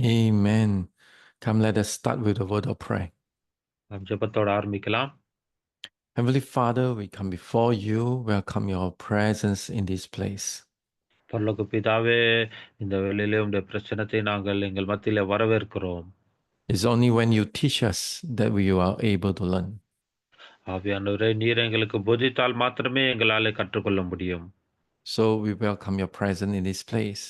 Amen. Come, let us start with a word of prayer. நாம் ஜெபத்தோட ஆரம்பிக்கலாம். Heavenly Father, we come before you, welcome your presence in this place. பரலோக பிதாவே, இந்த வேளையிலே உம்முடைய பிரசன்னத்தை நாங்கள் எங்கள் மத்தியிலே வரவேற்கிறோம். It's only when you teach us that we are able to learn. ஆவியானவரே, நீர் எங்களுக்கு போதித்தால் மாத்திரமே எங்களாலே கற்றுக்கொள்ள முடியும். So we welcome your presence in this place.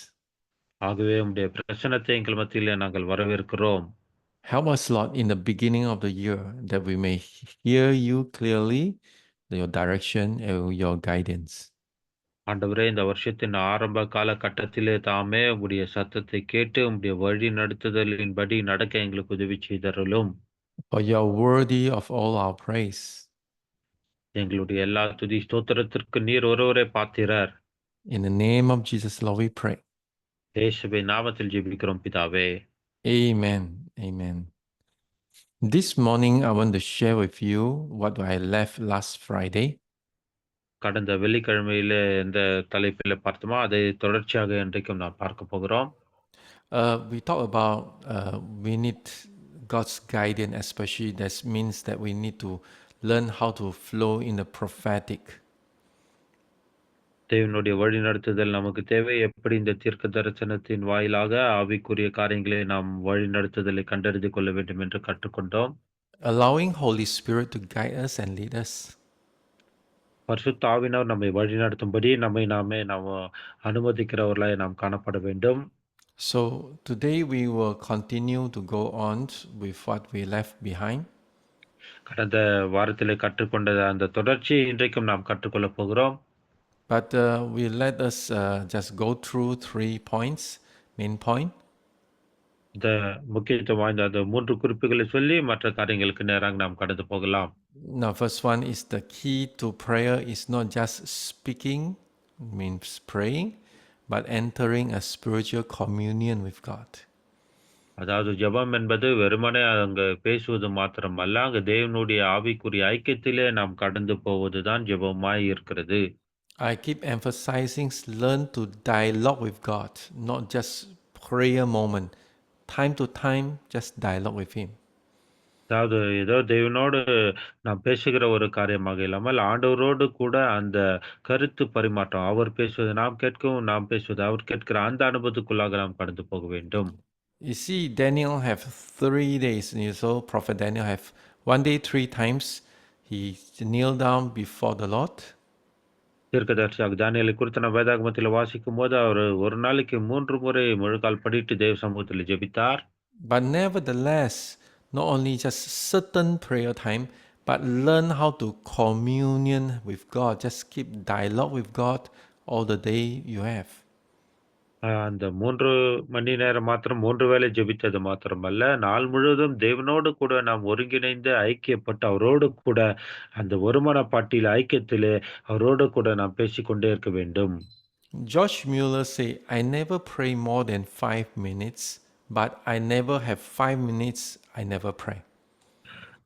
ஆகவே உம்முடைய பிரசன்னத்தை எங்கள் மத்தியிலே நாங்கள் வரவேற்கிறோம். Help us, Lord, in the beginning of the year that we may hear you clearly, your direction and your guidance. ஆண்டவரே, இந்த வருஷத்தின் ஆரம்ப காலகட்டத்திலே தாமே உம்முடைய சத்தத்தை கேட்டு உம்முடைய வழி நடத்துதலின்படி நடக்க எங்களுக்கு உதவி செய்தருளும். For you are worthy of all our praise. எங்களுடைய எல்லா துதி ஸ்தோத்திரத்திற்கு நீர் ஒருவரே பாத்திரர். In the name of Jesus, Lord, we pray. இயேசுவின் நாமத்தில் ஜெபிக்கிறோம் பிதாவே. Amen. Amen. This morning, I want to share with you what I left last Friday. கடந்த வெள்ளிக்கிழமையில எந்த தலைப்பில பார்த்தோமோ, அதை தொடர்ச்சியாக இன்றைக்கும் நாம் பார்க்க போகிறோம். We talk about we need God's guidance, especially that means that we need to learn how to flow in the prophetic. தேவனுடைய வழிநடத்துதல் நமக்கு தேவை. எப்படி இந்த தீர்க்க தரிசனத்தின் வாயிலாக ஆவிக்குரிய காரியங்களை நாம் வழிநடத்துதலை கண்டறிந்து கொள்ள வேண்டும் என்று கற்றுக்கொண்டோம். Allowing Holy Spirit to guide us and lead us. பரிசுத்த ஆவியானவர் நம்மை வழிநடத்தும்படி நாமே அனுமதிக்கிறவர்களாய் நாம் காணப்பட வேண்டும். So today we will continue to go on with what we left behind. கடந்த வாரத்திலே கற்றுக்கொண்ட அந்த தொடர்ச்சி இன்றைக்கும் நாம் கற்றுக்கொள்ளப் போகிறோம். But we let us just go through 3 points, main point. இந்த முக்கியத்துவம் வாய்ந்த அந்த 3 குறிப்புகளை சொல்லி மற்ற காரியங்களுக்கு நேராக நாம் கடந்து போகலாம். Now, first one is the key to prayer is not just speaking, means praying, but entering a spiritual communion with God. அதாவது ஜெபம் என்பது வெறுமனே அங்க பேசுவது மாத்திரமல்ல, அங்க தேவனுடைய ஆவிக்குரிய ஐக்கியத்திலே நாம் கடந்து போவதுதான் ஜெபமாய் இருக்கிறது. I keep emphasizing learn to dialogue with God, not just prayer moment. Time to time, just dialogue with Him. அதாவது ஏதோ தேவனோடு நாம் பேசுகிற ஒரு காரியமாக இல்லாமல், ஆண்டவரோடு கூட அந்த கருத்து பரிமாற்றம். அவர் பேசுவதை நாம் கேட்கவும், நாம் பேசுவதை அவர் கேட்கிற அந்த அனுபவத்துக்குள்ளாக நாம் கடந்து போக வேண்டும். You see, Daniel have 3 days. So Prophet Daniel have 1 day 3 times. He kneel down before the Lord. தீர்க்கதரிசியாக தானியேலை குறித்து நாம் வேதாகமத்தில் வாசிக்கும்போது, அவர் ஒரு நாளைக்கு 3 முறை முழங்கால் படியிட்டு தேவ சமூகத்தில் ஜெபித்தார். But nevertheless, not only just certain prayer time, but learn how to communion with God. Just keep dialogue with God all the day you have. அந்த 3 மணி நேரம் மாத்திரம் 3 வேளை ஜெபித்தது மாத்திரமல்ல, நாள் முழுவதும் தேவனோடு கூட நாம் ஒருங்கிணைந்து ஐக்கியப்பட்டு, அவரோடு கூட அந்த ஒருமனப்பாட்டில் ஐக்கியத்திலே அவரோடு கூட நாம் பேசிக்கொண்டே இருக்க வேண்டும். George Mueller say, I never pray more than 5 minutes, but I never have 5 minutes, I never pray.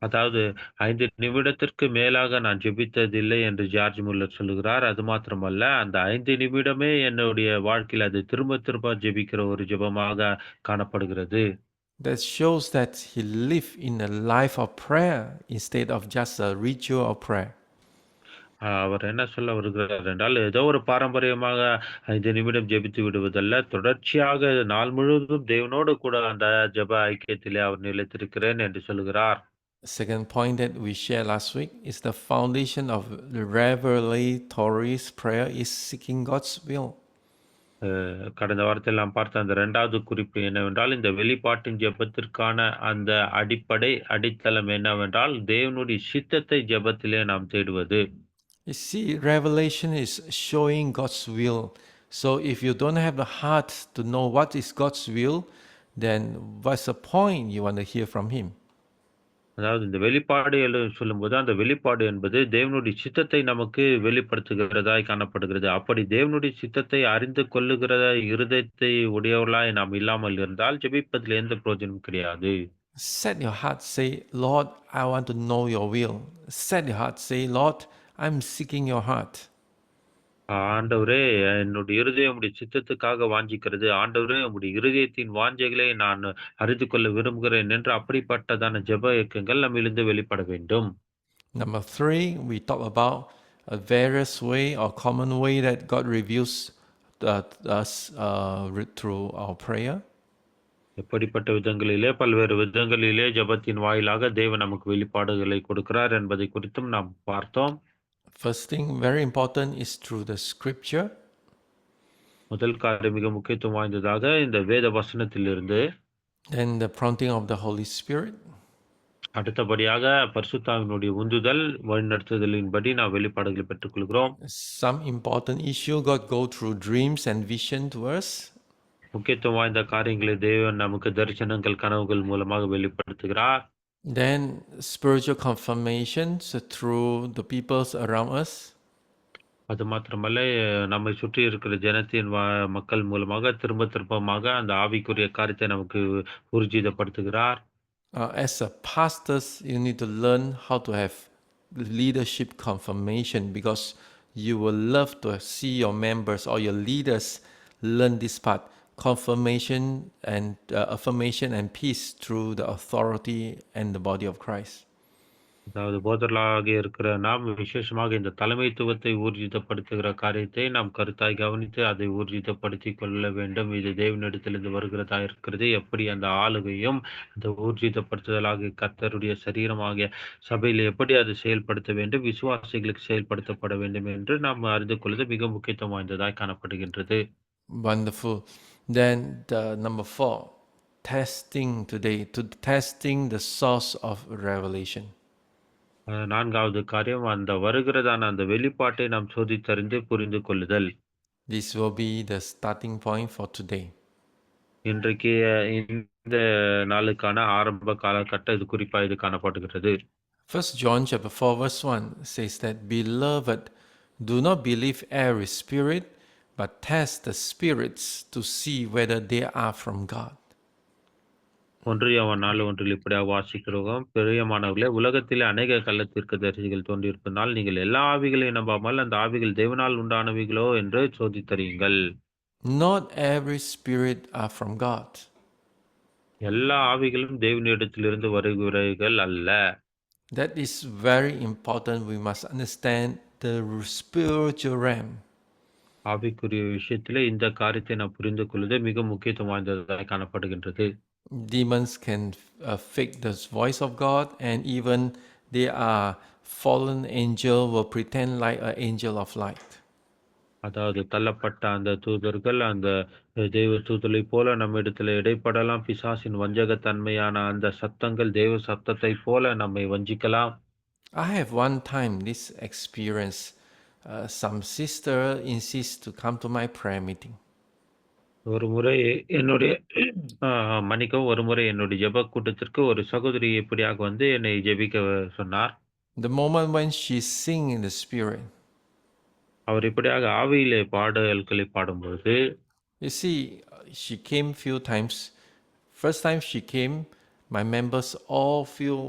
அதாவது 5 நிமிடத்திற்கு மேலாக நான் ஜெபித்ததில்லை என்று ஜார்ஜ் முல்லர் சொல்லுகிறார். அது மாத்திரமல்ல, அந்த 5 நிமிடமே என்னுடைய வாழ்க்கையில் அது திரும்ப திரும்ப ஜெபிக்கிற ஒரு ஜெபமாக காணப்படுகிறது. That shows that he lived in a life of prayer instead of just a ritual of prayer. அவர் என்ன சொல்ல வருகிறார் என்றால், ஏதோ ஒரு பாரம்பரியமாக 5 நிமிடம் ஜெபித்து விடுவதல்ல, தொடர்ச்சியாக நாள் முழுவதும் தேவனோடு கூட அந்த ஜெப ஐக்கியத்திலே அவர் நிலைத்திருக்கிறேன் என்று சொல்லுகிறார். Second point that we shared last week is the foundation of the revelatory prayer is seeking God's will. கடந்த வாரத்தில் நாம் பார்த்த அந்த 2வது குறிப்பு என்னவென்றால், இந்த வெளிப்பாட்டின் ஜெபத்திற்கான அந்த அடித்தளம் என்னவென்றால், தேவனுடைய சித்தத்தை ஜெபத்திலே நாம் தேடுவது. You see, revelation is showing God's will. So if you don't have the heart to know what is God's will, then what's the point you want to hear from Him? அதாவது இந்த வெளிப்பாடு சொல்லும்போது, அந்த வெளிப்பாடு என்பது தேவனுடைய சித்தத்தை நமக்கு வெளிப்படுத்துகிறதாய் காணப்படுகிறது. அப்படி தேவனுடைய சித்தத்தை அறிந்து கொள்ளுகிற இருதயத்தை உடையவர்களாய் நாம் இல்லாமல் இருந்தால், ஜெபிப்பதில் எந்த பிரயோஜனமும் கிடையாது. Set your heart, say, Lord, I want to know your will. Set your heart, say, Lord, I'm seeking your heart. ஆண்டவரே, என்னுடைய இருதயம் உம்முடைய சித்தத்துக்காக வாஞ்சிக்கிறது. ஆண்டவரே, உம்முடைய இருதயத்தின் வாஞ்சைகளை நான் அறிந்து கொள்ள விரும்புகிறேன் என்று அப்படிப்பட்டதான ஜெப இயக்கங்கள் நம்மிலிருந்து வெளிப்பட வேண்டும். Number three, we talk about a various way or common way that God reveals us through our prayer. எப்படிப்பட்ட விதங்களிலே, பல்வேறு விதங்களிலே ஜெபத்தின் வாயிலாக தேவன் நமக்கு வெளிப்பாடுகளை கொடுக்கிறார் என்பதை குறித்தும் நாம் பார்த்தோம். First thing, very important, is through the scripture. முதல் காரியம் மிக முக்கியத்துவம் வாய்ந்ததாக இந்த வேத வசனத்திலிருந்து, Then the prompting of the Holy Spirit. அடுத்தபடியாக பரிசுத்தாவினுடைய உந்துதல், வழிநடத்துதலின்படி நாம் வெளிப்பாடுகளை பெற்றுக்கொள்கிறோம். Some important issue, God go through dreams and vision to us. முக்கியத்துவம் வாய்ந்த காரியங்களை தேவன் நமக்கு தரிசனங்கள், கனவுகள் மூலமாக வெளிப்படுத்துகிறார். Then spiritual confirmations through the peoples around us. அது மாத்திரமல்ல, நம்மை சுற்றி இருக்கிற ஜனத்தின் மக்கள் மூலமாக திரும்பமாக அந்த ஆவிக்குரிய காரியத்தை நமக்கு ஊர்ஜிதப்படுத்துகிறார். As a pastors, you need to learn how to have leadership confirmation, because you will love to see your members or your leaders learn this part, confirmation and affirmation and peace through the authority and the body of Christ. அதாவது போதர்களாக இருக்கிற நாம் விசேஷமாக இந்த தலைமைத்துவத்தை ஊர்ஜிதப்படுத்துகிற காரியத்தை நாம் கருத்தாய் கவனித்து அதை ஊர்ஜிதப்படுத்தி கொள்ள வேண்டும். இது தேவனிடத்திலிருந்து வருகிறதா இருக்கிறது. எப்படி அந்த ஆளுகையும் அந்த ஊர்ஜிதப்படுத்துதலாகிய கர்த்தருடைய சரீரமாகிய சபையில் எப்படி அது செயல்படுத்த வேண்டும், விசுவாசிகளுக்கு செயல்படுத்தப்பட வேண்டும் என்று நாம் அறிந்து கொள்வது மிக முக்கியத்துவம் வாய்ந்ததாய் காணப்படுகின்றது. Wonderful. Then the number four, testing today, to testing the source of revelation. நான்காவது காரியம், அந்த வருகிறதான அந்த வெளிப்பாட்டை நாம் சோதித்தறிந்து புரிந்து கொள்ளுதல். This will be the starting point for today. இன்றைக்கு இந்த நாளுக்கான ஆரம்ப காலகட்டம் இது குறிப்பா இது காணப்படுகிறது. 1 John chapter 4 verse 1 says that, Beloved, do not believe every spirit, but test the spirits to see whether they are from God. 1 யோவான் 4:1 இப்படியாக வாசிக்கிறோம். பிரியமானவர்களே, உலகத்திலே அநேக கள்ள தீர்க்கதரிசிகள் தோன்றியிருப்பதனால் நீங்கள் எல்லா ஆவிகளையும் நம்பாமல் அந்த ஆவிகள் தேவனால் உண்டானவைகளோ என்று சோதித்தறியுங்கள். Not every spirit are from God. எல்லா ஆவிகளும் தேவனிடத்திலிருந்து வருகிறவைகள் அல்ல. That is very important. We must understand the spiritual realm. ஆவிக்குரிய விஷயத்திலே இந்த காரியத்தை நாம் புரிந்து கொள்வது மிக முக்கியத்துவம் வாய்ந்ததாக காணப்படுகின்றது. Demons can fake the voice of God, and even they are fallen angel will pretend like an angel of light. அதாவது தள்ளப்பட்ட அந்த தூதர்கள் அந்த தெய்வ தூதலை போல நம்மிடத்தில் இடைப்படலாம். பிசாசின் வஞ்சகத்தன்மையான அந்த சத்தங்கள் தெய்வ சத்தத்தை போல நம்மை வஞ்சிக்கலாம். I have one time this experience. Some sister insists to come to my prayer meeting. ஒரு முறை என்னுடைய மன்னிக்கவும், ஒரு முறை என்னுடைய ஜெப கூட்டத்திற்கு ஒரு சகோதரி இப்படியாக வந்து என்னை ஜெபிக்க சொன்னார். The moment when she sing in the spirit, அவர் இப்படியாக ஆவியிலே பாடல்களை பாடும்போது, you see, she came few times. First time she came, my members all feel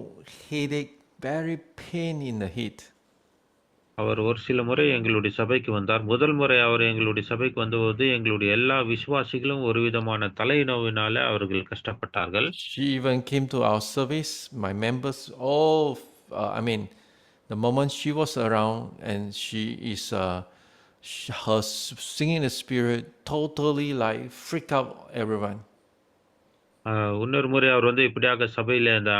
headache, very pain in the head. அவர் ஒரு சில முறை எங்களுடைய சபைக்கு வந்தார். முதல் முறை அவர் எங்களுடைய சபைக்கு வந்தபோது எங்களுடைய எல்லா விசுவாசிகளும் ஒரு விதமான தலைநோவினால அவர்கள் கஷ்டப்பட்டார்கள். She even came to our service. My members all, the moment she was around and she is, her singing the spirit totally like freak out everyone. இன்னொரு முறை அவர் வந்து இப்படியாக சபையில அந்த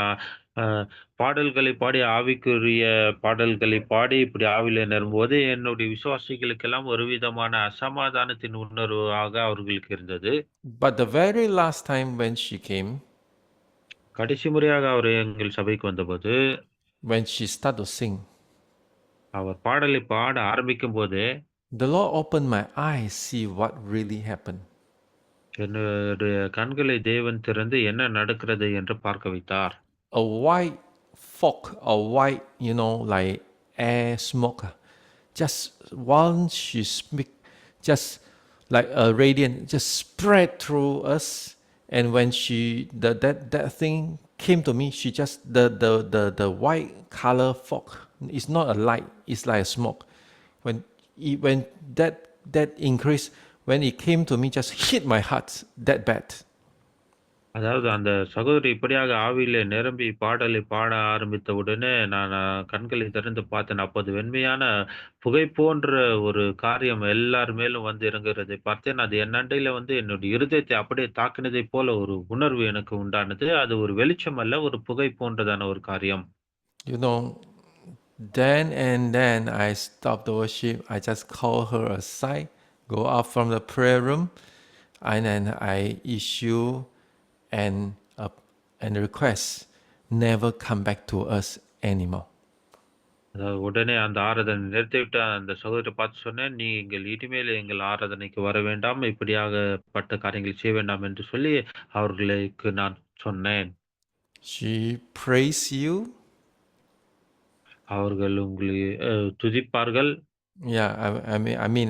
பாடல்களை பாடி, ஆவிக்குரிய பாடல்களை பாடி இப்படி ஆவியில நிரம்பும்போது என்னுடைய விசுவாசிகளுக்கெல்லாம் ஒரு விதமான அசமாதானத்தின் உணர்வாக அவர்களுக்கு இருந்தது. But the very last time when she came, கடைசி முறையாக அவர் எங்கள் சபைக்கு வந்தபோது, when she started to sing, அவர் பாடலை பாட ஆரம்பிக்கும் போதே the Lord opened my eyes, see what really happened. என்னுடைய கண்களை தேவன் திறந்து என்ன நடக்கிறது என்று பார்க்க வைத்தார். A white fog, a white, like air smoke, just once she speak, just like a radiant, just spread through us. And when she that thing came to me, she just the white color fog. It's not a light, it's like a smoke. When when that increase, when it came to me, just hit my heart that bad. அதாவது அந்த சகோதரி இப்படியாக ஆவியிலே நிரம்பி பாடலை பாட ஆரம்பித்த உடனே, நான் கண்களை திறந்து பார்த்தேன். அப்போது வெண்மையான புகை போன்ற ஒரு காரியம் எல்லார் மேலும் வந்து இறங்குகிறதை பார்த்தேன். அது என் அண்டையில வந்து என்னுடைய இருதயத்தை அப்படியே தாக்கினதைப் போல ஒரு உணர்வு எனக்கு உண்டானது. அது ஒரு வெளிச்சம் அல்ல, ஒரு புகை போன்றதான ஒரு காரியம். You know, then and then I stopped the worship. I just call her aside, go out from the prayer room, and then I issue an and request never come back to us anymore. அதாவது உடனே அந்த ஆராதனை நிறுத்திவிட்டு அந்த சகோதரியை பார்த்து சொன்னேன், "நீங்கள் இனிமேல் எங்கள் ஆராதனைக்கு வர வேண்டாம். இப்படியாகப்பட்ட காரியங்களை செய்ய வேண்டாம்" என்று சொல்லி அவர்களுக்கு நான் சொன்னேன். She praise you. அவர்கள் உங்களை துதிப்பார்கள். Yeah, I mean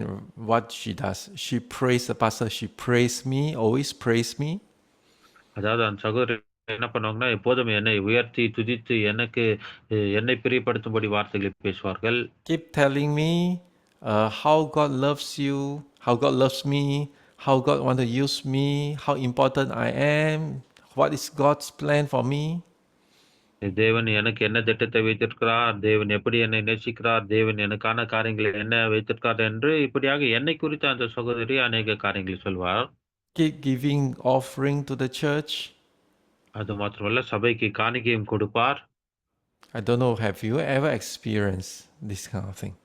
what she does. She praise the pastor. She praise me. Always praise me. அதாவது அந்த சகோதரி என்ன பண்ணுவாங்கன்னா, எப்போதும் என்னை உயர்த்தி, துதித்து எனக்கு என்னை பிரியப்படுத்தும்படி வார்த்தைகளை பேசுவார்கள். Keep telling me how God loves you, how God loves me, how God want to use me, how important I am, what is God's plan for me. தேவன் எனக்கு என்ன திட்டத்தை வைத்திருக்கிறார், தேவன் எப்படி என்னை நேசிக்கிறார், தேவன் எனக்கான காரியங்களை என்ன வைத்திருக்கார் என்று இப்படியாக என்னை குறித்து அந்த சகோதரி அநேக காரியங்களை சொல்வார். Keep giving offering to the church. அது மாத்திரமல்ல, சபைக்கு காணிக்கையும் கொடுப்பார். I don't know, have you ever experienced this kind of thing?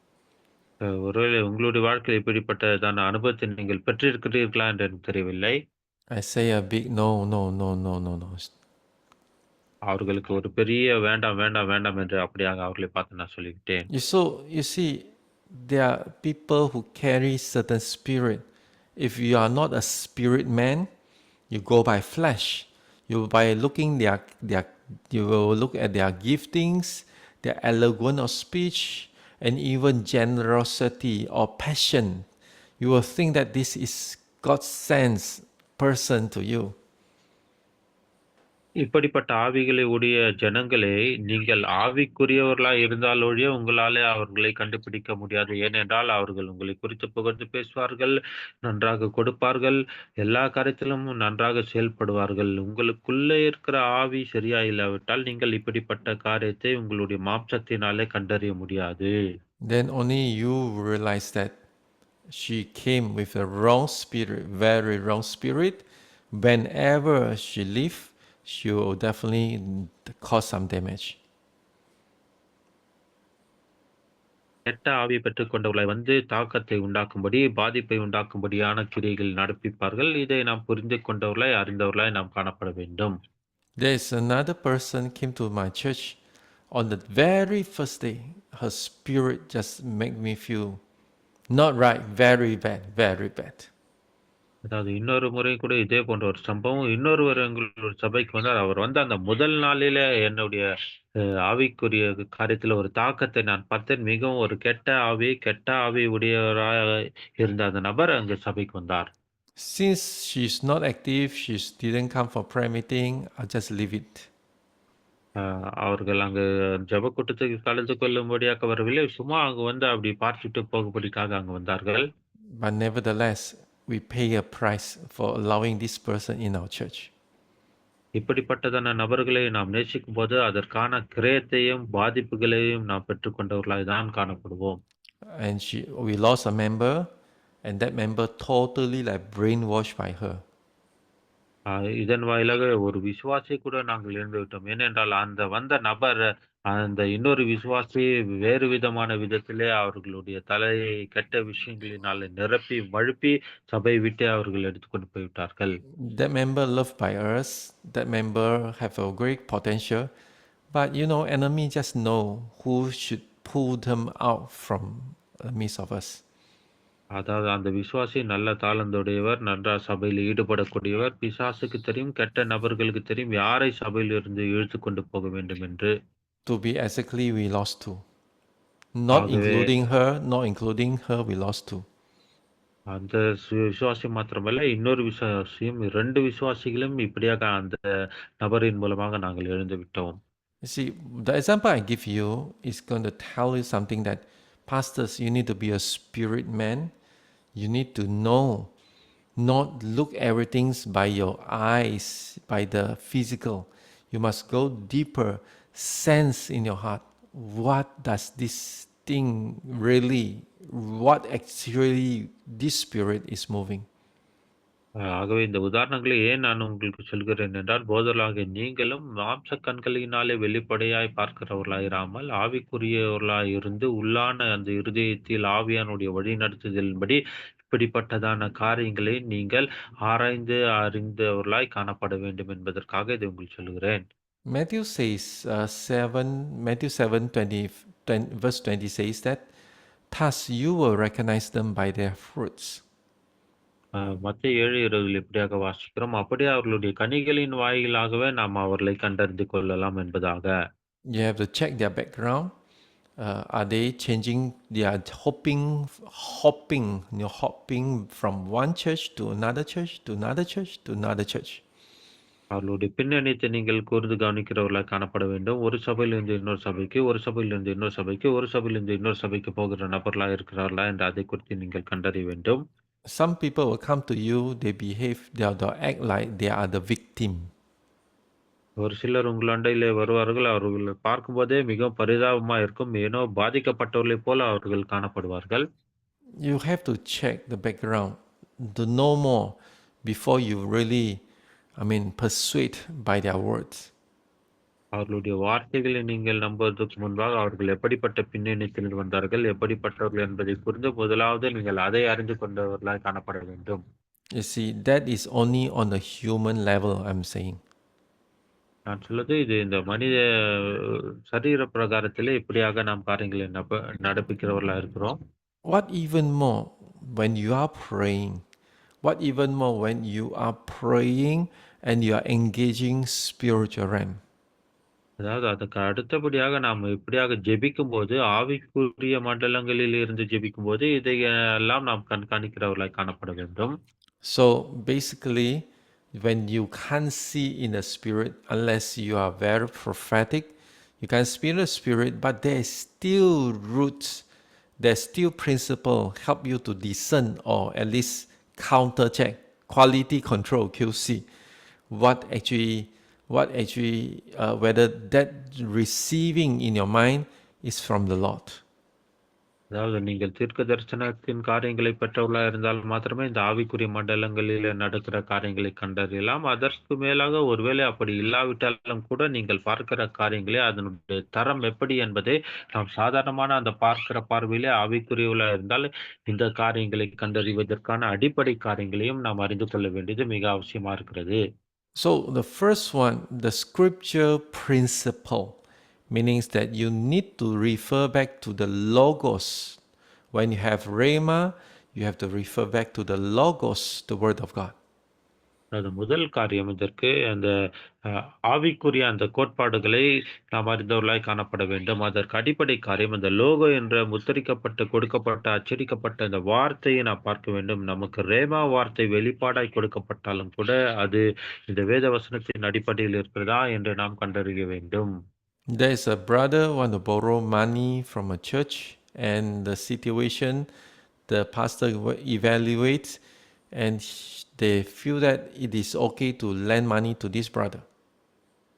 ஒருவேளை உங்களுடைய வாழ்க்கையில் இப்படிப்பட்டதான அனுபவத்தை நீங்கள் பெற்றிருக்கிறீர்களா என்று எனக்கு தெரியவில்லை. I say a big no, no, no, no, no, no. அவர்களுக்கு ஒரு பெரிய வேண்டாம், வேண்டாம், வேண்டாம் என்று அப்படியாக அவர்களை பார்த்து நான் சொல்லிவிட்டேன். You see, there are people who carry certain spirit. If you are not a spirit man, you go by flesh. You by looking their you will look at their giftings, their eloquence of speech, and even generosity or passion. You will think that this is God's sent person to you. இப்படிப்பட்ட ஆவிகளை உடைய ஜனங்களே, நீங்கள் ஆவிக்குரியவர்களாய் இருந்தால் ஒழிய உங்களாலே அவர்களை கண்டுபிடிக்க முடியாது. ஏனென்றால் அவர்கள் உங்களை குறித்து புகழ்ந்து பேசுவார்கள், நன்றாக கொடுப்பார்கள், எல்லா காரியத்திலும் நன்றாக செயல்படுவார்கள். உங்களுக்குள்ளே இருக்கிற ஆவி சரியா இல்லாவிட்டால் நீங்கள் இப்படிப்பட்ட காரியத்தை உங்களுடைய மாம்சத்தினாலே கண்டறிய முடியாது. Then only you realize that she came with a wrong spirit, very wrong spirit. Whenever she leave, she will definitely cause some damage. கெட்ட ஆவியை பெற்றுக்கொண்டவர்களை வந்து தாக்கத்தை உண்டாக்கும்படி, பாதிப்பை உண்டாக்கும்படியான கிரியைகள் நடப்பிப்பார்கள். இதை நாம் புரிந்து கொண்டவர்களாய், அறிந்தவர்களாய் நாம் காணப்பட வேண்டும். There is another person came to my church on the very first day. Her spirit just make me feel not right, very bad, very bad. அதாவது இன்னொரு முறை கூட இதே போன்ற ஒரு சம்பவம். இன்னொருவர் எங்களோட சபைக்கு வந்தார். அவர் வந்து அந்த முதல் நாளிலே என்னுடைய ஆவிக்குரிய காரியத்தில ஒரு தாக்கத்தை நான் பார்த்தேன். மிகவும் ஒரு கெட்ட ஆவி உடையவராக இருந்த அந்த நபர் அங்க சபைக்கு வந்தார். Since she's not active, she didn't come for prayer meeting, I'll just leave it. அவர்கள் அங்கு ஜெப கூட்டத்துக்கு கலந்து கொள்ளும்படியாக வரவில்லை. சும்மா அங்க வந்து அப்படி பார்த்துட்டு போகும்படிக்காக அங்க வந்தார்கள். But nevertheless, we pay a price for allowing this person in our church. இப்படிப்பட்டதான நபர்களை நாம் நேசிக்கும்போது, அதற்கான கிரயத்தையும், பாதிப்புகளையும் நாம் பெற்றுக்கொண்டவர்களாய் தான் காணப்படுவோம். And we lost a member, and that member totally like brainwashed by her. இதன் வாயிலாக ஒரு விசுவாசியை கூட நாங்கள் இழந்துவிட்டோம். ஏனென்றால் அந்த வந்த நபர், அந்த இன்னொரு விசுவாசி வேறு விதமான விதத்திலே அவர்களுடைய தலையை கெட்ட விஷயங்களினாலே நிரப்பி, மழுப்பி சபையை விட்டே அவர்கள் எடுத்துக்கொண்டு போய்விட்டார்கள். That member loved by us, that member have a great potential, but you know, enemy just know who should pull them out from the midst of us. அதாவது அந்த விசுவாசி நல்ல தாளந்துடையவர், நன்றா சபையில் ஈடுபடக்கூடியவர். பிசாசுக்கு தெரியும், கெட்ட நபர்களுக்கு தெரியும் யாரை சபையிலிருந்து இழுத்துக் கொண்டு போக வேண்டும் என்று. To be exactly, we lost two. Not ஆகவே including her, we lost two. அந்த விசுவாசி மாத்திரமல்ல, இன்னொரு விசுவாசியும் 2 விசுவாசிகளும் இப்படியாக அந்த நபரின் மூலமாக நாங்கள் இழந்து விட்டோம். You see, the example I give you is going to tell you something that Pastors, you need to be a spirit man. You need to know, not look everything by your eyes, by the physical. You must go deeper, sense in your heart. What does this thing really, what actually this spirit is moving? ஆகவே இந்த உதாரணங்களை ஏன் நான் உங்களுக்கு சொல்கிறேன் என்றால், போதகர்களாகிய நீங்களும் மாம்ச கண்களினாலே வெளிப்படையாய் பார்க்கிறவர்களாயிராமல், ஆவிக்குரியவர்களாய் இருந்து உள்ளான அந்த இருதயத்தில் ஆவியானுடைய வழிநடத்துதலின்படி இப்படிப்பட்டதான காரியங்களை நீங்கள் ஆராய்ந்து அறிந்தவர்களாய் காணப்பட வேண்டும் என்பதற்காக இதை உங்களுக்கு சொல்லுகிறேன். Matthew says, Matthew 7, 20, verse 20 says that, thus you will recognize them by their fruits. மத்தேயு 7:20 இப்படியாக வாசிக்கிறோம். அப்படியே அவர்களுடைய கனிகளின் வாயிலாகவே நாம் அவர்களை கண்டறிந்து கொள்ளலாம் என்பதாக. You have to check their background. Are they changing? They are hopping from one church to another church, to another church, to another church. அவர்களுடைய பின்னணியத்தை நீங்கள் கூர்ந்து கவனிக்கிறவர்களாக காணப்பட வேண்டும். ஒரு சபையிலிருந்து இன்னொரு சபைக்கு, ஒரு சபையிலிருந்து இன்னொரு சபைக்கு, ஒரு சபையிலிருந்து இன்னொரு சபைக்கு போகிற நபர்களாக இருக்கிறார்களா என்று அதை குறித்து நீங்கள் கண்டறிய வேண்டும். Some people will come to you, they'll act like they are the victim. ஒரு சிலர் உங்கள் அண்டையிலே வருவார்கள். அவர்களை பார்க்கும்போதே மிகவும் பரிதாபமா இருக்கும். ஏனோ பாதிக்கப்பட்டவர்களைப் போல அவர்கள் காணப்படுவார்கள். You have to check the background to know more before you really, persuade by their words. அவர்களுடைய வார்த்தைகளை நீங்கள் நம்புவதற்கு முன்பாக அவர்கள் எப்படிப்பட்ட பின்னணியில் வந்தார்கள், எப்படிப்பட்டவர்கள் என்பதை புரிந்து முதலாவது நீங்கள் அதை அறிந்து கொண்டவர்களாய் காணப்பட வேண்டும். You see, that is only on the human level, I'm saying. நான் சொல்வது இது இந்த மனித சரீர பிரகாரத்திலே இப்படியாக நாம் காரியங்களை நடப்பிக்கிறவர்களா இருக்கிறோம். What even more when you are praying? What even more when you are praying and you are engaging spiritual realm? அதாவது அதுக்கு அடுத்தபடியாக நாம் இப்படியாக ஜெபிக்கும் போது, ஆவிக்குரிய மண்டலங்களில் இருந்து ஜெபிக்கும் போது, இதையெல்லாம் நாம் கண்காணிக்கிறவர்களாய் காணப்பட வேண்டும். So basically, when you can't see in the spirit, unless you are very prophetic, you can see the spirit, but there is still roots, there's still principle help you to discern or at least counter check, quality control, QC, whether that receiving in your mind is from the Lord. அதாவது நீங்கள் தீர்க்க தரிசனத்தின் காரியங்களை பெற்றவர்களா இருந்தால் மாத்திரமே இந்த ஆவிக்குரிய மண்டலங்களில் நடக்கிற காரியங்களை கண்டறியலாம். அதற்கு மேலாக ஒருவேளை அப்படி இல்லாவிட்டாலும் கூட நீங்கள் பார்க்கிற காரியங்களே அதனுடைய தரம் எப்படி என்பதை நாம் சாதாரணமான அந்த பார்க்கிற பார்வையிலே ஆவிக்குரியவர்களா இருந்தால் இந்த காரியங்களை கண்டறிவதற்கான அடிப்படை காரியங்களையும் நாம் அறிந்து கொள்ள வேண்டியது மிக அவசியமா இருக்கிறது. So the first one, the scripture principle, meaning that you need to refer back to the Logos. When you have Rhema, you have to refer back to the Logos, the Word of God. அது முதல் காரியம். இதற்கு அந்த ஆவிக்குரிய அந்த கோட்பாடுகளை நாம் அறிந்தவர்களாய் காணப்பட வேண்டும். அதற்கு அடிப்படை காரியம் அந்த லோகோ என்ற முத்திரிக்கப்பட்ட, கொடுக்கப்பட்ட, அச்சடிக்கப்பட்ட இந்த வார்த்தையை நாம் பார்க்க வேண்டும். நமக்கு ரேமா வார்த்தை வெளிப்பாடாய் கொடுக்கப்பட்டாலும் கூட அது இந்த வேத வசனத்தின் அடிப்படையில் இருக்கிறதா என்று நாம் கண்டறிய வேண்டும். There's a brother want to borrow money from a church, and the situation, the pastor evaluates, and they feel that it is okay to lend money to this brother.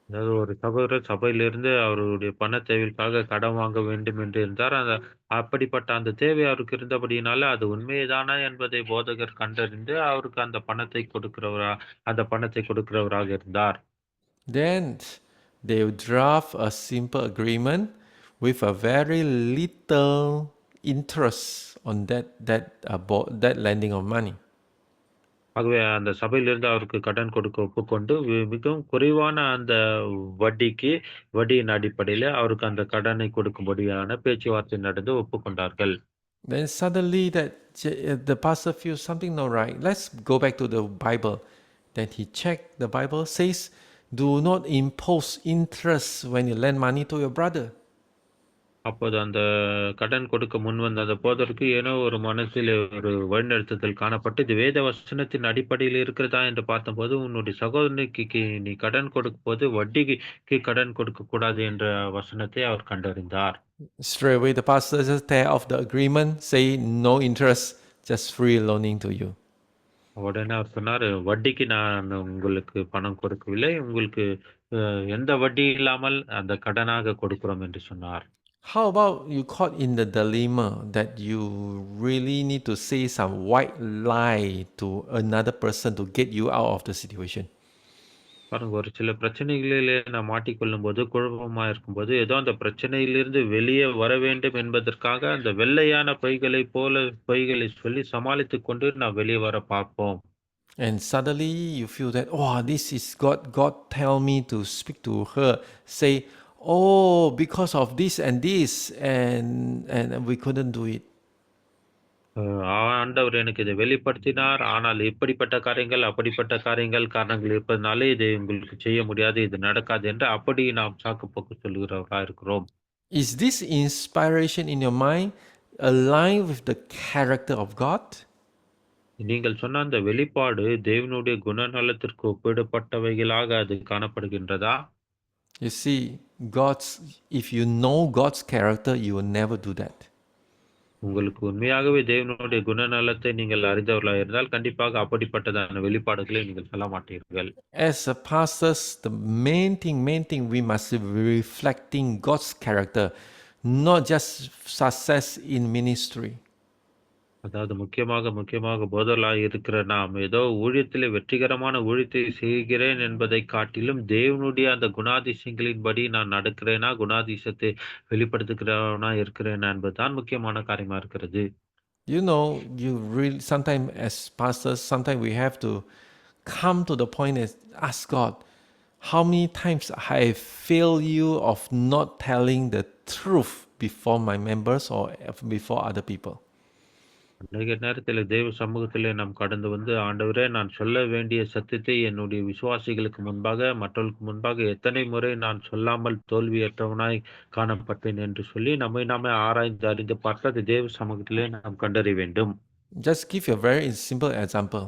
அதாவது ஒரு சகோதரர் சபையிலிருந்து அவருடைய பண தேவைக்காக கடன் வாங்க வேண்டும் என்று இருந்தார். அப்படிப்பட்ட அந்த தேவை அவருக்கு இருந்தபடியினால அது உண்மைதானா என்பதை போதகர் கண்டறிந்து அவருக்கு அந்த பணத்தை கொடுக்கிறவராக இருந்தார். Then they draft a simple agreement with a very little interest on that lending of money. ஆகவே அந்த சபையிலிருந்து அவருக்கு கடன் கொடுக்க ஒப்புக்கொண்டு மிகவும் குறைவான அந்த வட்டியின் அடிப்படையில் அவருக்கு அந்த கடனை கொடுக்கும்படியான பேச்சுவார்த்தை நடந்து ஒப்புக்கொண்டார்கள். Then suddenly the pastor feels something not right. Let's go back to the Bible. Then he checked, the Bible says, do not impose interest when you lend money to your brother. அப்போது அந்த கடன் கொடுக்க முன்வந்த அந்த போதருக்கு ஏனோ ஒரு மனசில் ஒரு வழிநடத்துதல் காணப்பட்டு, இது வேத வசனத்தின் அடிப்படையில் இருக்கிறதா என்று பார்த்தபோது, உன்னுடைய சகோதரனுக்கு நீ கடன் கொடுக்கும்போது வட்டிக்கு கடன் கொடுக்கக்கூடாது என்ற வசனத்தை அவர் கண்டறிந்தார். Straight away, the pastor just tear off the agreement, say no interest, just free loaning to you. உடனே அவர் சொன்னாரு, "வட்டிக்கு நான் உங்களுக்கு பணம் கொடுக்கவில்லை. உங்களுக்கு எந்த வட்டி இல்லாமல் அந்த கடனாக கொடுக்கிறோம்" என்று சொன்னார். How about you caught in the dilemma that you really need to say some white lie to another person to get you out of the situation? பாருங்க, ஒரு சில பிரச்சனைகளிலே நாம் மாட்டிக்கொள்ளும்போது, குழப்பமா இருக்கும்போது, ஏதோ அந்த பிரச்சனையிலிருந்து வெளியே வர வேண்டும் என்பதற்காக, அந்த வெள்ளையான பொய்களைப் போல பொய்களை சொல்லி சமாளித்துக் கொண்டு நாம் வெளியே வர பார்ப்போம். And suddenly you feel that, oh, this is God. God tell me to speak to her. Say, oh, because of this and this, and we couldn't do it. ஆண்டவர் எனக்கு இதை வெளிப்படுத்தினார். ஆனால் இப்படிப்பட்ட காரியங்கள், அப்படிப்பட்ட காரியங்கள், காரணங்கள் இருப்பதனாலே இதை உங்களுக்கு செய்ய முடியாது, இது நடக்காது என்று அப்படி நாம் சாக்கு போக்கு சொல்லுகிறவர்களா இருக்கிறோம். Is this inspiration in your mind aligned with the character of God? நீங்கள் சொன்ன அந்த வெளிப்பாடு தேவனுடைய குணநலத்திற்கு ஒப்பிடப்பட்டவைகளாக அது காணப்படுகின்றதா? You see, if you know God's character, you will never do that. உங்களுக்கு உண்மையாகவே தேவனுடைய குணநலத்தை நீங்கள் அறிந்தவர்களாக இருந்தால், கண்டிப்பாக அப்படிப்பட்டதான வெளிப்பாடுகளை நீங்கள் சொல்ல மாட்டீர்கள். As a pastors, the main thing we must be reflecting God's character, not just success in ministry. அதாவது முக்கியமாக போதகர்களாய் இருக்கிற நாம் ஏதோ ஊழியத்திலே வெற்றிகரமான ஊழியத்தை செய்கிறேன் என்பதைக் காட்டிலும், தேவனுடைய அந்த குணாதிசயங்களின்படி நான் நடக்கிறேனா, குணாதிசயத்தை வெளிப்படுத்துகிறவனா இருக்கிறேனா என்பதுதான் முக்கியமான காரியமா இருக்கிறது. You know, you really sometimes as pastors, sometimes we have to come to the point and ask God, how many times I fail you of not telling the truth before my members or before other people. அநேக நேரத்திலே தேவ சமூகத்திலே நாம் கடந்து வந்து, ஆண்டவரே, நான் சொல்ல வேண்டிய சத்தியத்தை என்னுடைய விசுவாசிகளுக்கு முன்பாக, மற்றவர்களுக்கு முன்பாக எத்தனை முறை நான் சொல்லாமல் தோல்வியற்றவனாய் காணப்பட்டேன் என்று சொல்லி, நம்மை நாமே ஆராய்ந்து அறிந்து பார்த்து, அது தேவ சமூகத்திலே நாம் கண்டறிய வேண்டும். Just give you a very simple example.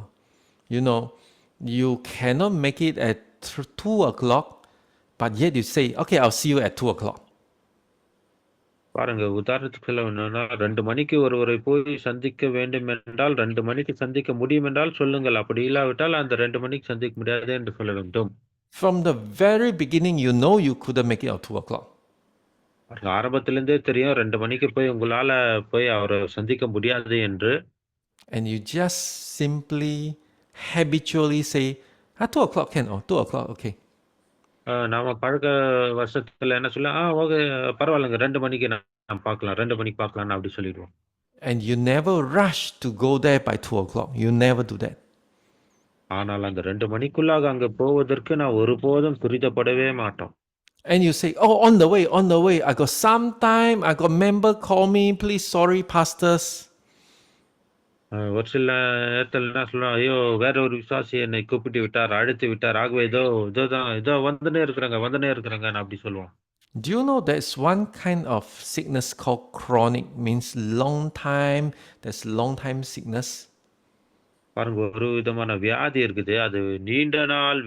You know, you cannot make it at 2 o'clock, but yet you say, okay, I'll see you at 2 o'clock. பாருங்க, உதாரணத்துக்கு சொல்ல வேணும்னா, 2 மணிக்கு ஒருவரை போய் சந்திக்க வேண்டும் என்றால், 2 மணிக்கு சந்திக்க முடியும் என்றால் சொல்லுங்கள். அப்படி இல்லாவிட்டால், அந்த 2 மணிக்கு சந்திக்க முடியாது என்று சொல்ல வேண்டும். From the very beginning, you know you couldn't make it at 2 o'clock. பாருங்க, ஆரம்பத்திலிருந்தே தெரியும் 2 மணிக்கு போய் உங்களால போய் அவரை சந்திக்க முடியாது என்று. And you just simply habitually say, 2 o'clock can, oh, 2 o'clock, okay. நாம பழக்க வருஷத்துல என்ன சொல்ல, ஓகே, பரவாயில்லங்க, 2 மணிக்கு நான் பார்க்கலாம். 2 மணிக்கு பார்க்கலாம்ன்னு அப்படி சொல்லிடுவோம். And you never rush to go there by 2 o'clock. You never do that. ஆனால் அந்த 2 மணிக்குள்ளாக அங்க போவதற்கு நான் ஒருபோதும் துரிதப்படவே மாட்டோம். And you say, oh, on the way. I got some time. I got member call me. Please, sorry, pastors. ஒரு சில நேரத்துல என்ன சொல்லுவான், ஐயோ, வேற ஒரு விசுவாசி என்னை கூப்பிட்டு விட்டார், அழைத்து விட்டார். ஆகவே இதோ வந்துனே இருக்கிறாங்க அப்படி சொல்லுவான். Do you know there's one kind of sickness called chronic, means long time, there's long time sickness. பாருங்க, ஒரு விதமான வியாதி இருக்குது. அது நீண்ட நாள்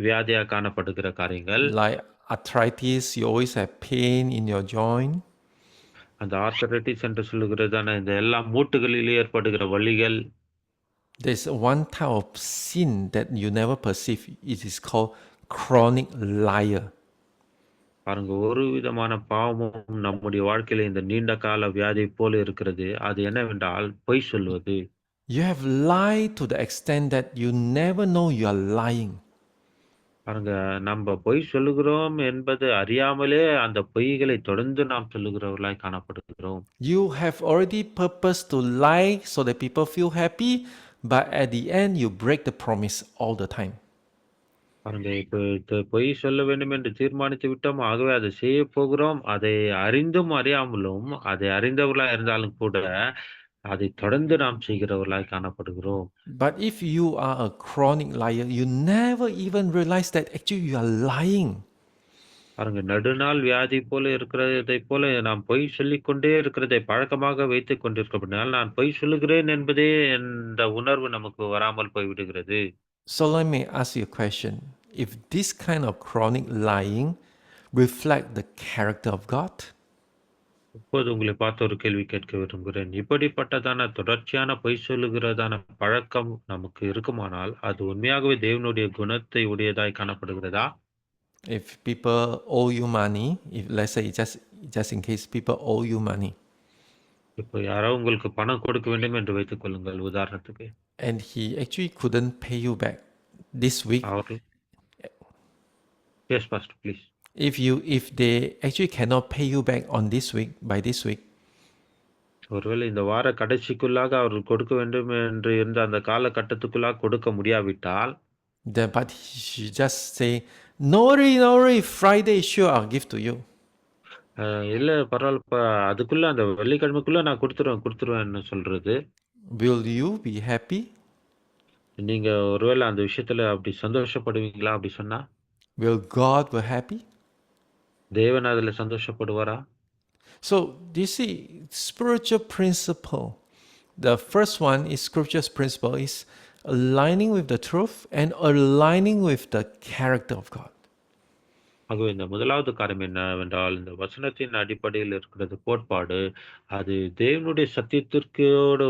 வியாதியா காணப்படுகிற காரியங்கள். Like arthritis, you always have pain in your joint. அந்த ஆர்த்தரைட்டிஸ் என்று சொல்லுகிறதான இந்த எல்லா மூட்டுகளிலே ஏற்படுகிற வலிகள். There's one type of sin that you never perceive. It is called chronic liar. பாருங்க, ஒரு விதமான பாவமும் நம்முடைய வாழ்க்கையில இந்த நீண்ட கால வியாதி போல இருக்கிறது. அது என்னவென்றால் பொய் சொல்வது. You have lied to the extent that you never know you are lying. பாருங்க, நம்ம பொய் சொல்லுகிறோம் என்பது அறியாமலே அந்த பொய்களை தொடர்ந்து நாம் சொல்லுகிறவர்களாய் காணப்படுகிறோம். You have already purpose to lie so that people feel happy, but at the end you break the promise all the time. பாருங்க, இப்ப பொய் சொல்ல வேண்டும் என்று தீர்மானித்து விட்டோம். ஆகவே அதை செய்ய போகிறோம். அதை அறிந்தும் அறியாமலும், அதை அறிந்தவர்களா இருந்தாலும் கூட அதை தொடர்ந்து நாம் செய்கிறவர்களாய் காணப்படுகிறோம். But if you are a chronic liar, you never even realize that actually you are lying. பாருங்க, நெடுநாள் வியாதி போல இருக்கிறதைப் போல நாம் பொய் சொல்லிக் கொண்டே இருக்கிறதை பழக்கமாக வைத்துக் கொண்டிருக்கிறபடினால், நான் பொய் சொல்லுகிறேன் என்பதே இந்த உணர்வு நமக்கு வராமல் போய்விடுகிறது. So let me ask you a question. If this kind of chronic lying reflect the character of God, இப்போது உங்களை பார்த்து ஒரு கேள்வி கேட்க விரும்புகிறேன். இப்படிப்பட்டதான தொடர்ச்சியான பொய் சொல்லுகிறதான பழக்கம் நமக்கு இருக்குமானால், அது உண்மையாகவே தேவனுடைய குணத்தை உடையதாய் காணப்படுகிறதா? if people owe you money, if let's say just in case people owe you money, இப்போ யாரோ உங்களுக்கு பணம் கொடுக்க வேண்டும் என்று வைத்துக் கொள்ளுங்கள் உதாரணத்துக்கு. and he actually couldn't pay you back this week, அவர்கள் S pastor please. if they actually cannot pay you back on this week by this week, ஒருவேளை இந்த வார கடைசிக்குள்ளாக அவர்கள் கொடுக்க வேண்டும் என்று இருந்த அந்த காலகட்டத்துக்குள்ளாக கொடுக்க முடியாவிட்டால், then but he just say, no worry, Friday sure I'll give to you. இல்ல பரவாயில்லப்பா, அதுக்குள்ள அந்த வெள்ளிக்கிழமைக்குள்ள நான் குடுத்துருவேன்னு சொல்றது. Will you be happy? நீங்க ஒருவேளை அந்த விஷயத்துல அப்படி சந்தோஷப்படுவீங்களா அப்படி சொன்னா? Will God be happy? தேவன் அதுல சந்தோஷப்படுவாரா? So you see, spiritual principle. The first one is scripture's principle is aligning with the truth and aligning with the character of God. ஆகவே இந்த முதலாவது காரியம் என்னவென்றால், இந்த வசனத்தின் அடிப்படையில் இருக்கிறது கோட்பாடு, அது தேவனுடைய சத்தியத்திற்கோடு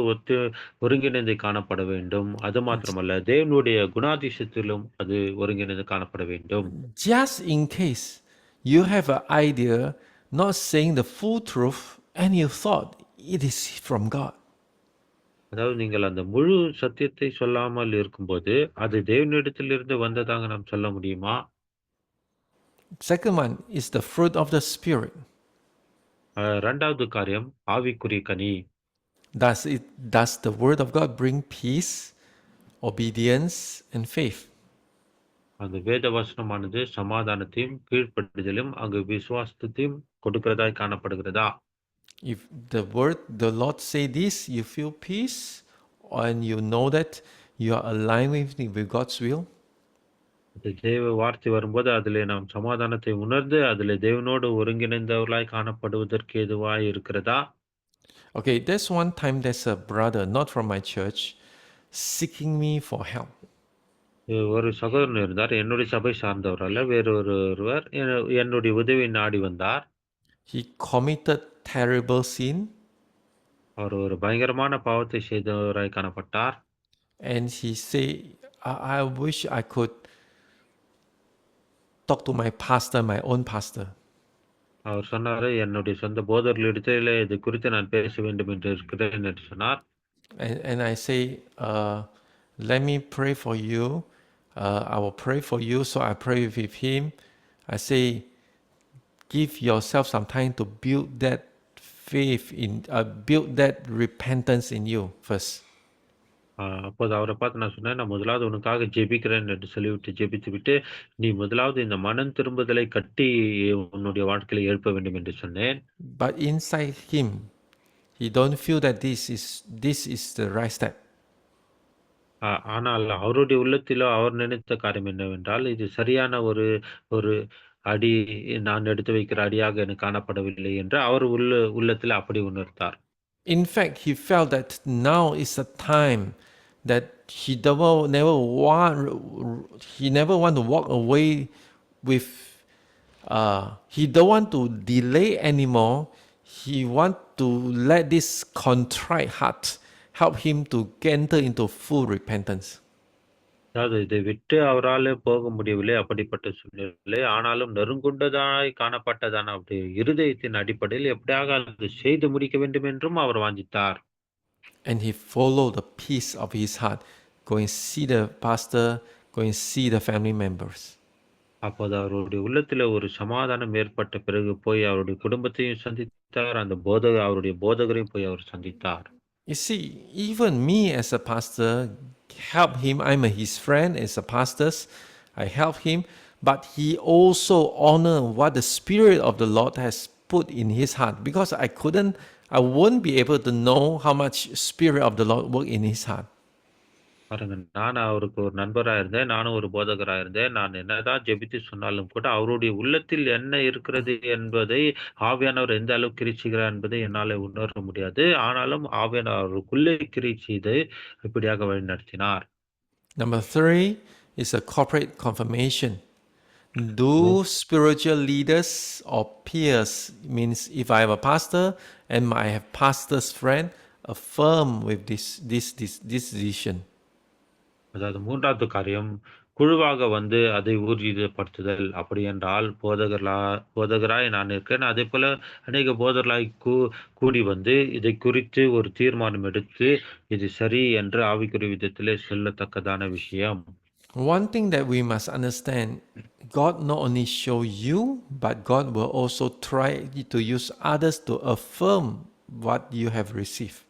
ஒருங்கிணைந்து காணப்பட வேண்டும். அது மாத்திரமல்ல, தேவனுடைய குணாதிசயத்திலும் அது ஒருங்கிணைந்து காணப்பட வேண்டும். Just in case you have an idea not saying the full truth and you thought it is from God. அதாவது நீங்கள் அந்த முழு சத்தியத்தை சொல்லாமல் இருக்கும்போது, அது தேவனிடத்திலிருந்து வந்ததாக நாம் சொல்ல முடியுமா? Second one is the fruit of the Spirit. 2வது காரியம் ஆவிக்குரிய கனி. Does the word of God bring peace, obedience, and faith? அந்த வேத வசனமானது சமாதானத்தையும், கீழ்ப்படிதலும், அங்கு விசுவாசத்தையும் கொடுக்கிறதாய் காணப்படுகிறதா? If the Lord say this, you feel peace, and you know that you are aligned with God's will. இந்த தேவ வார்த்தை வரும்போது அதிலே நாம் சமாதானத்தை உணர்ந்து அதிலே தேவனோடு ஒருங்கிணைந்தவர்களாய் காணப்படுவதற்கு எதுவாய் இருக்கிறதா? Okay, there's one time there's a brother, not from my church, seeking me for help. ஒரு சகோதரன் இருந்தார். என்னுடைய சபை சார்ந்தவர் அல்ல. ஒருவர் என்னுடைய உதவி நாடி வந்தார். He committed terrible sin. அவர் ஒரு பயங்கரமான பாவத்தை செய்தவராய் காணப்பட்டார். And he say, I wish I could talk to my pastor, my own pastor. அவர் சொன்னாரு, என்னுடைய சொந்த போதகர்களிடத்திலே இது குறித்து நான் பேச வேண்டும் என்று இருக்கிறேன் என்று சொன்னார். And I say, let me pray for you. I will pray for you. So I pray with him. I say, give yourself some time to build that faith build that repentance in you first. அப்போது அவரை பார்த்து நான் சொன்னேன், நான் முதலாவது உனக்காக ஜெபிக்கிறேன் என்று சொல்லிவிட்டு ஜெபித்து விட்டு, நீ முதலாவது இந்த மனம் திரும்புதலை கட்டி உன்னுடைய வாழ்க்கையில எழுப்ப வேண்டும் என்று சொன்னேன். But inside him, he don't feel that this is the right step. ஆனால் அவருடைய உள்ளத்திலோ அவர் நினைத்த காரியம் என்னவென்றால், இது சரியான ஒரு அடி, நான் எடுத்து வைக்கிற அடியாக எனக்கு காணப்படவில்லை என்று அவர் உள்ளத்தில் அப்படி உணர்ந்தார். In fact, he felt that now is the time that he never want to walk away with. He don't want to delay anymore. He want to let this contrite heart help him to enter into full repentance. அதாவது இதை விட்டு அவரால் போக முடியவில்லை, அப்படிப்பட்ட சூழ்நிலை. ஆனாலும் நெருங்குண்டதாய் காணப்பட்டதான அப்படி இருதயத்தின் அடிப்படையில் எப்படியாக அது செய்து முடிக்க வேண்டும் என்றும் அவர் வாஞ்சித்தார். And he followed the peace of his heart, go and see the pastor, go and see the family members. அப்போது அவருடைய உள்ளத்துல ஒரு சமாதானம் ஏற்பட்ட பிறகு போய் அவருடைய குடும்பத்தையும் சந்தித்தார், அவருடைய போதகரையும் போய் அவர் சந்தித்தார். You see, even me as a pastor help him. I'm his friend as a pastor. I help him, but he also honor what the Spirit of the Lord has put in his heart, because I won't be able to know how much Spirit of the Lord work in his heart. பாருங்க, நான் அவருக்கு ஒரு நண்பரா இருந்தேன். நானும் ஒரு போதகரா இருந்தேன். நான் என்னதான் ஜெபித்து சொன்னாலும் கூட, அவருடைய உள்ளத்தில் என்ன இருக்கிறது என்பதை ஆவியானவர் எந்த அளவுக்கு கிரிச்சுகிறார் என்பதை என்னால உணர முடியாது. ஆனாலும் ஆவியானவர் அவருக்குள்ளே கிரியை செய்து இப்படியாக வழிநடத்தினார். Number three is a corporate confirmation. மூ Do spiritual leaders or peers, means if I have a pastor and I have pastor's friend, affirm with this decision. அதாவது 3வது காரியம், குழுவாக வந்து அதை ஊர்ஜிதப்படுத்துதல். அப்படியென்றால் போதகராய் நான் இருக்கிறேன். அதேபோல அநேக போதகர்களாய் கூடி வந்து இதைக் குறித்து ஒரு தீர்மானம் எடுத்து, இது சரி என்று ஆவிக்குரிய விதத்திலே சொல்லத்தக்கதான விஷயம். One thing that we must understand, God not only show you, but God will also try to use others to affirm what you have received.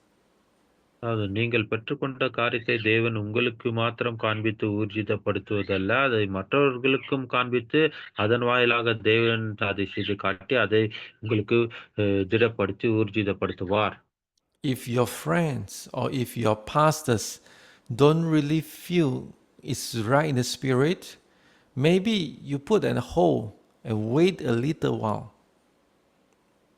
அதாவது நீங்கள் பெற்றுக்கொண்ட காரியத்தை தேவன் உங்களுக்கு மாத்திரம் காண்பித்து ஊர்ஜிதப்படுத்துவதல்ல, அதை மற்றவர்களுக்கும் காண்பித்து, அதன் வாயிலாக தேவன் அதை செய்து காட்டி, அதை உங்களுக்கு திடப்படுத்தி ஊர்ஜிதப்படுத்துவார். If your friends or if your pastors don't really feel it's right in the spirit, maybe you put on hold and wait a little while.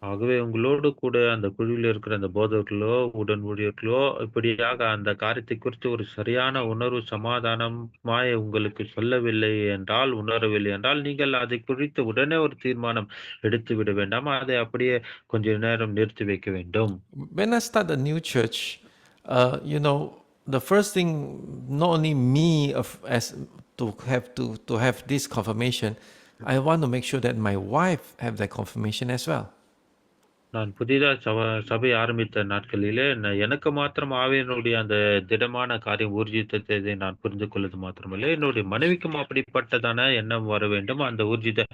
ஆகவே உங்களோடு கூட அந்த குழுவில் இருக்கிற அந்த போதகர்களோ, உடன் ஊழியர்களோ, இப்படியாக அந்த காரியத்தை குறித்து ஒரு சரியான உணர்வு சமாதானமாய் உங்களுக்கு சொல்லவில்லை என்றால், உணரவில்லை என்றால், நீங்கள் அதை குறித்து உடனே ஒரு தீர்மானம் எடுத்து விட வேண்டாம். அதை அப்படியே கொஞ்ச நேரம் நிறுத்தி வைக்க வேண்டும். When I start a new church, the first thing, not only me as to have this confirmation, I want to make sure that my wife have that confirmation as well. நான் புதிதா சபை ஆரம்பித்த நாட்களிலே, எனக்கு மாத்திரம் ஆவியானவருடைய அந்த திடமான காரியம் ஊர்ஜிதத்தை நான் புரிந்து கொள்வது மாத்திரமல்ல, என்னுடைய மனைவிக்கும் அப்படிப்பட்டதான எண்ணம் வர வேண்டும். அந்த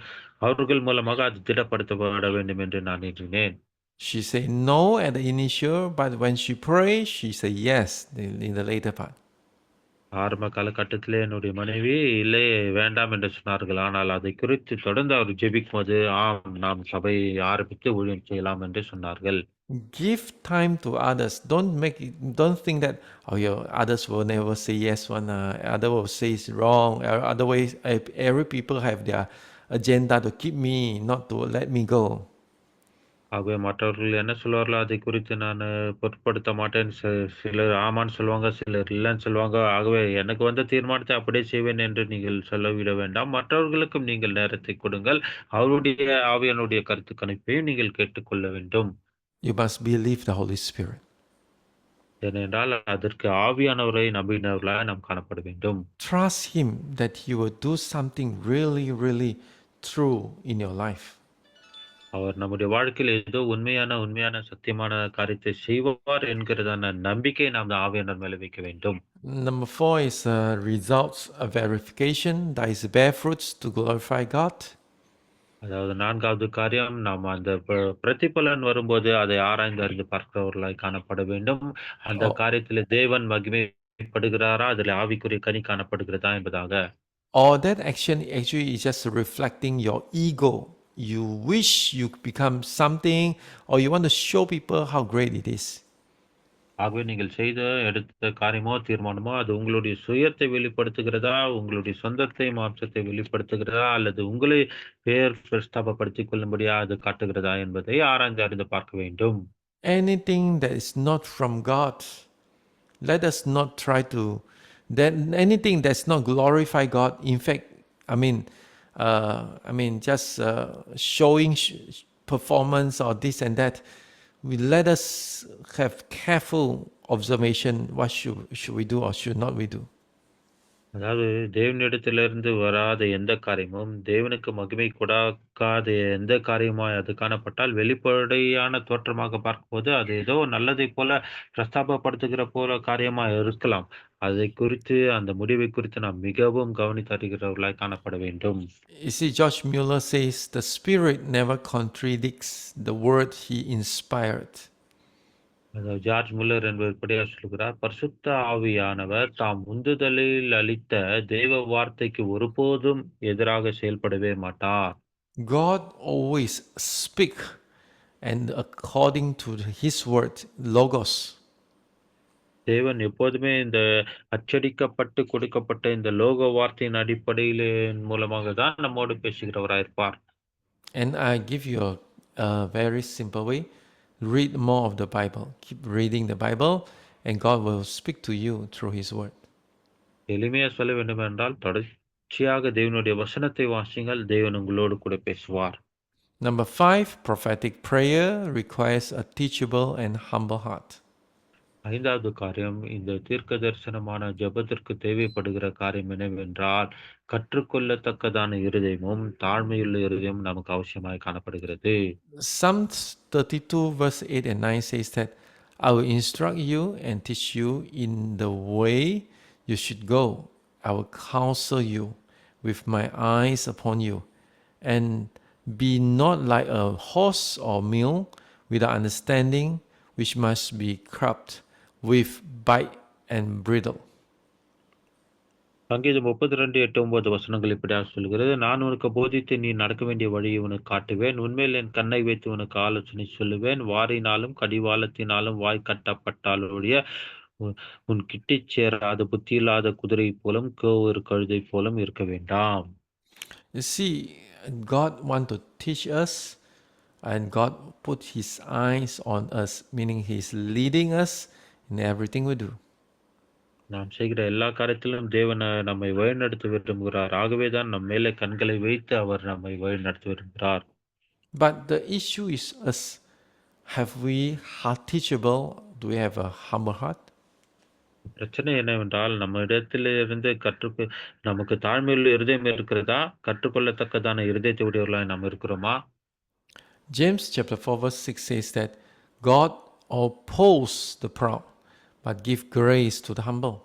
அவர்கள் மூலமாக அது திடப்படுத்தப்பட வேண்டும் என்று நான் எண்ணினேன். She said no at the initial, but when she prayed, she said yes in the later part. ஆரம்ப காலகட்டத்திலே என்னுடைய மனைவி, இல்லை வேண்டாம் என்று சொன்னார்கள். ஆனால் அதை குறித்து தொடர்ந்து அவர் ஜெபிக்கும்போது, ஆம் நாம் சபை ஆரம்பித்து ஊழியம் செய்யலாம் என்று சொன்னார்கள். Give time to others. Don't think that others will never say yes one. Other will say it's wrong. Otherwise, every people have their agenda to keep me, not to let me go. ஆகவே மற்றவர்கள் என்ன சொல்வார்களோ அதை குறித்து நான் பொருட்படுத்த மாட்டேன். சிலர் ஆமான்னு சொல்லுவாங்க, சிலர் இல்லன்னு சொல்லுவாங்க. ஆகவே எனக்கு வந்த தீர்மானத்தை அப்படியே செய்வேன் என்று நீங்கள் சொல்லவிட வேண்டாம். மற்றவர்களுக்கும் நீங்கள் நேரத்தை கொடுங்கள். அவருடைய ஆவியானுடைய கருத்து கணிப்பையும் நீங்கள் கேட்டுக்கொள்ள வேண்டும். You must believe the Holy Spirit. ஏனென்றால் அதற்கு ஆவியானவரை நம்பினவர்களாக நாம் காணப்பட வேண்டும். Trust Him that He will do something really, really true in your life. அவர் நம்முடைய வாழ்க்கையில் ஏதோ உண்மையான சத்தியமான காரியத்தை செய்வார் என்கிறதான நம்பிக்கை நாம் ஆவியானவர் மேல வைக்க வேண்டும். Number 4 is results verification. That is bear fruits to glorify God. அதாவது 4வது காரியம், நாம் அந்த பிரதிபலன் வரும்போது அதை ஆராய்ந்து அறிந்து பார்க்கிறவர்களாய் காணப்பட வேண்டும். அந்த Or, காரியத்திலே தேவன் மகிமைப்படுகிறாரா? அதில் ஆவிக்குரிய கனி காணப்படுகிறதா என்பதாக. or that action actually is just reflecting your ego. You wish you become something, or you want to show people how great it is. ஆகவே நீங்கள் எடுத்த காரியமோ, தீர்மானமோ அது உங்களுடைய சுயத்தை வெளிப்படுத்துகிறதா? உங்களுடைய சொந்தத்தை, மாம்சத்தை வெளிப்படுத்துகிறதா? அல்லது உங்களை பெயர் பிரஸ்தாபப்படுத்திக் கொள்ளும்படியா அது காட்டுகிறதா என்பதை ஆராய்ந்து அறிந்து பார்க்க வேண்டும். Anything that is not from God, let us not try to. That anything that's not glorify God. In fact, just showing performance or this and that. We let us have careful observation. What should we do or should not we do? அதாவது தேவனிடத்திலிருந்து வராத எந்த காரியமும், தேவனுக்கு மகிமை கொடுக்காத எந்த காரியமாய் அது காணப்பட்டால், வெளிப்படையான தோற்றமாக பார்க்கும்போது, அது ஏதோ நல்லதைப் போல பிரஸ்தாபப்படுத்துகிற போல காரியமா இருக்கலாம். அதை குறித்து அந்த முடிவை குறித்து நாம் மிகவும் கவனித்தறிகிறவர்களாய் காணப்பட வேண்டும். You see, George Mueller says the Spirit never contradicts the word he inspired. அதாவது ஜார்ஜ் முல்லர் என்பவர் இப்படியாக சொல்கிறார், பரிசுத்த ஆவியானவர் தாம் உந்துதலில் அளித்த தேவ வார்த்தைக்கு ஒருபோதும் எதிராக செயல்படவே மாட்டார். God always speak and according to his word, logos. தேவன் எப்போதுமே இந்த அச்சடிக்கப்பட்டு கொடுக்கப்பட்ட இந்த லோக வார்த்தையின் அடிப்படையிலின் மூலமாக தான் நம்மோடு பேசுகிறவராய் இருப்பார். And I give you a very simple way. Read more of the Bible. Keep reading the Bible, and God will speak to you through His Word. எளிமையா சொல்ல வேண்டுமென்றால், தொடர்ச்சியாக தேவனுடைய வசனத்தை வாசியுங்கள். தேவன் உங்களோடு கூட பேசுவார். Number 5, prophetic prayer requires a teachable and humble heart. 5வது காரியம், இந்த தீர்க்க தரிசனமான ஜெபத்திற்கு தேவைப்படுகிற காரியம் என்னவென்றால், கற்றுக்கொள்ளத்தக்கதான இருதயமும், தாழ்மையுள்ள இருதயமும் நமக்கு அவசியமாய் காணப்படுகிறது. Psalms 32, verse 8 and 9 says that I will instruct you and teach you in the way you should go. I will counsel you with my eyes upon you. And be not like a horse or mule without understanding, which must be curbed with bite and bridle. சங்கீதம் 32, 8, 9 வசனங்கள் இப்படியாக சொல்கிறது. நான் உனக்கு போதித்து நீ நடக்க வேண்டிய வழியை உனக்கு காட்டுவேன். உன்மேல் என் கண்ணை வைத்து உனக்கு ஆலோசனை சொல்லுவேன். வாரினாலும் கடிவாளத்தினாலும் வாய் கட்டப்பட்டாலொழிய உன் கிட்டிச் சேராத புத்தியில்லாத குதிரை போலும் கோவொரு கழுதை போலும் இருக்க வேண்டாம். You see, God want to teach us, and God put His eyes on us, meaning He's leading us in everything we do. நாம் செய்கிற எல்லா காரியத்திலும் தேவன் நம்மை வழிநடத்த விரும்புகிறார். ஆகவேதான் நம் மேலே கண்களை வைத்து அவர் நம்மை வழிநடத்த விரும்புகிறார். But the issue is us. Have we heart teachable? Do we have a humble heart? பிரச்சனை என்னவென்றால், நம்ம இடத்திலிருந்து நமக்கு தாழ்மையுள்ள இருதயம் இருக்கிறதா? கற்றுக்கொள்ளத்தக்கதான இருதயத்தை உடையவர்களாய் நாம் இருக்கிறோமா? James chapter 4 verse 6 says that God opposes the proud, but give grace to the humble.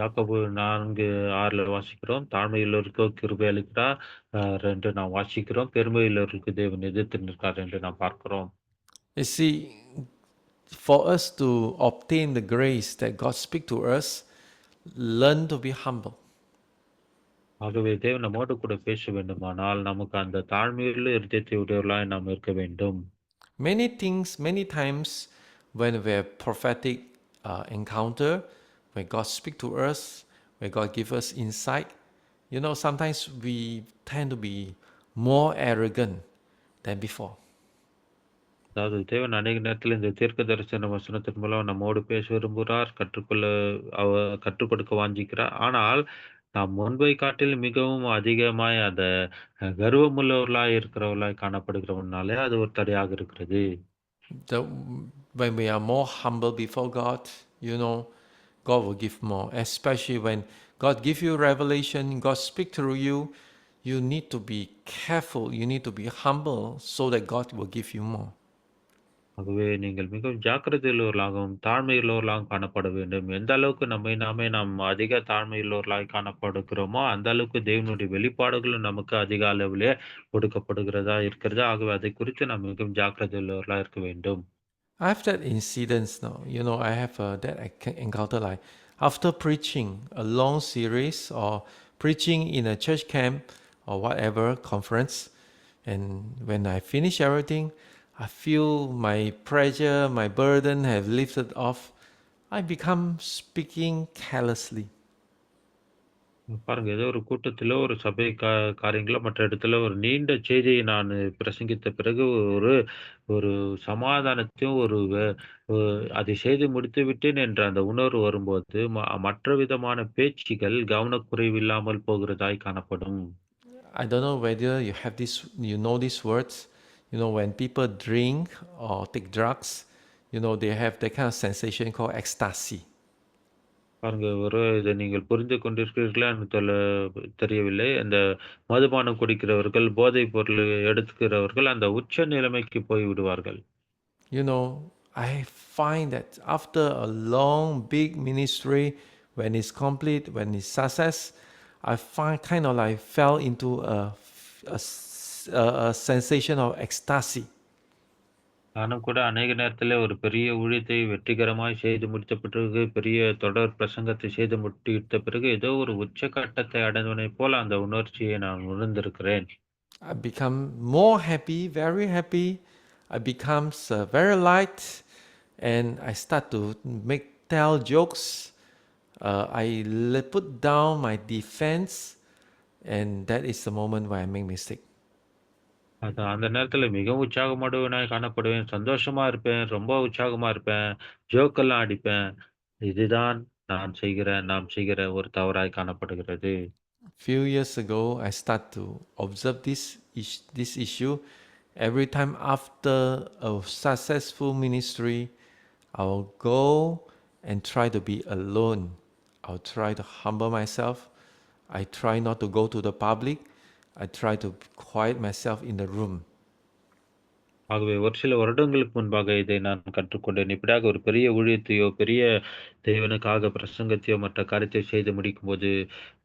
யாக்கோபு 4:6 வாசிக்கிறோம். தாழ்மையுள்ளோருக்கு கிருபை அளிக்கிறார் என்று நாம் வாசிக்கிறோம். பெருமையுள்ளவர்களுக்கு தேவன் எதிர்த்து நிற்கிறார் என்று நாம் பார்க்கிறோம். You see, for us to obtain the grace that God speaks to us, learn to be humble. ஆகவே தேவன் நம்மோடு கூட பேச வேண்டுமானால், நமக்கு அந்த தாழ்மையுள்ள இருதயத்தை உடையவர்களாய் நாம் இருக்க வேண்டும். Many things, many times, when we have prophetic encounter, when God speak to us, when God give us insight, sometimes we tend to be more arrogant than before. அதாவது தேவன் அநேக நேரத்தில் இந்த தீர்க்க தரிசன வசனத்தின் மூலம் நம்மோடு பேச விரும்புகிறார். கற்றுக் கொடுக்க வாஞ்சிக்கிறார். ஆனால் நாம் முன்பை காட்டிலும் மிகவும் அதிகமாய் அந்த கர்வமுள்ளவர்களாய் இருக்கிறவர்களாய் காணப்படுகிறவனாலே அது ஒரு தடையாக இருக்கிறது. When we are more humble before God, God will give more. Especially when God give you revelation, God speak through you, you need to be careful. You need to be humble so that God will give you more. ஆகவே நீங்கள் மிகவும் ஜாக்கிரதையுள்ளவர்களாகவும், தாழ்மையுள்ளவர்களாகவும் காணப்பட வேண்டும். எந்த அளவுக்கு நம்மை நாமே நாம் அதிக தாழ்மையுள்ளவர்களாய் காணப்படுகிறோமோ, அந்த அளவுக்கு தேவனுடைய வெளிப்பாடுகளும் நமக்கு அதிக அளவிலே கொடுக்கப்படுகிறதா இருக்கிறது. ஆகவே அதை குறித்து நாம் மிகவும் ஜாக்கிரதையுள்ளவர்களா இருக்க வேண்டும். I have that incidents now. I have that encounter like after preaching a long series or preaching in a church camp or whatever conference, and when I finish everything, I feel my pressure, my burden have lifted off. I become speaking carelessly. பாருங்க, ஏதோ ஒரு கூட்டத்திலோ, ஒரு சபை காரியங்களோ, மற்ற இடத்துல ஒரு நீண்ட செய்தியை நான் பிரசங்கித்த பிறகு ஒரு ஒரு சமாதானத்தையும், ஒரு அதை செய்து முடித்து விட்டேன் என்ற அந்த உணர்வு வரும்போது, மற்ற விதமான பேச்சுகள் கவனக்குறைவு இல்லாமல் போகிறதாய் காணப்படும். I don't know whether you have this, these words. When people drink or take drugs, they have that kind of sensation called ecstasy. பாருங்க, இதை நீங்கள் புரிந்து கொண்டிருக்கிறீர்களா என்று தெரியவில்லை. அந்த மதுபானம் குடிக்கிறவர்கள், போதைப் பொருள் எடுத்துக்கிறவர்கள் அந்த உச்ச நிலைமைக்கு போய் விடுவார்கள். I find that after a long, big ministry, when it's complete, when it's success, I find kind of like fell into a sensation of ecstasy. நானும் கூட அநேக நேரத்தில் ஒரு பெரிய ஊழியத்தை வெற்றிகரமாய் செய்து முடித்த பிறகு, பெரிய தொடர் பிரசங்கத்தை செய்து முடித்த பிறகு, ஏதோ ஒரு உச்சகட்டத்தை அடைந்தவனைப் போல அந்த உணர்ச்சியை நான் உணர்ந்திருக்கிறேன். I become more happy, very happy. I become very light, and I start to tell jokes. Put down my defense, and that is the moment where I make mistake. அந்த நேரத்துல மிகவும் உற்சாகமானவனாய் காணப்படுவேன். சந்தோஷமா இருப்பேன். ரொம்ப உற்சாகமா இருப்பேன். ஜோக்கெல்லாம் அடிப்பேன். இதுதான் நாம் செய்கிற ஒரு தவறாய் காணப்படுகிறது. Few years ago, I start to observe this issue. Every time after a successful ministry, I will go and try to be alone. I'll try to humble myself. I try not to go to the public. I try to quiet myself in the room. ஆகவே ஒரு சில வருடங்களுக்கு முன்பாக இதை நான் கற்றுக்கொண்டேன். இப்படியாக ஒரு பெரிய ஊழியத்தையோ, பெரிய தேவனுக்காக பிரசங்கத்தையோ, மற்ற காரியத்தையோ செய்து முடிக்கும்போது,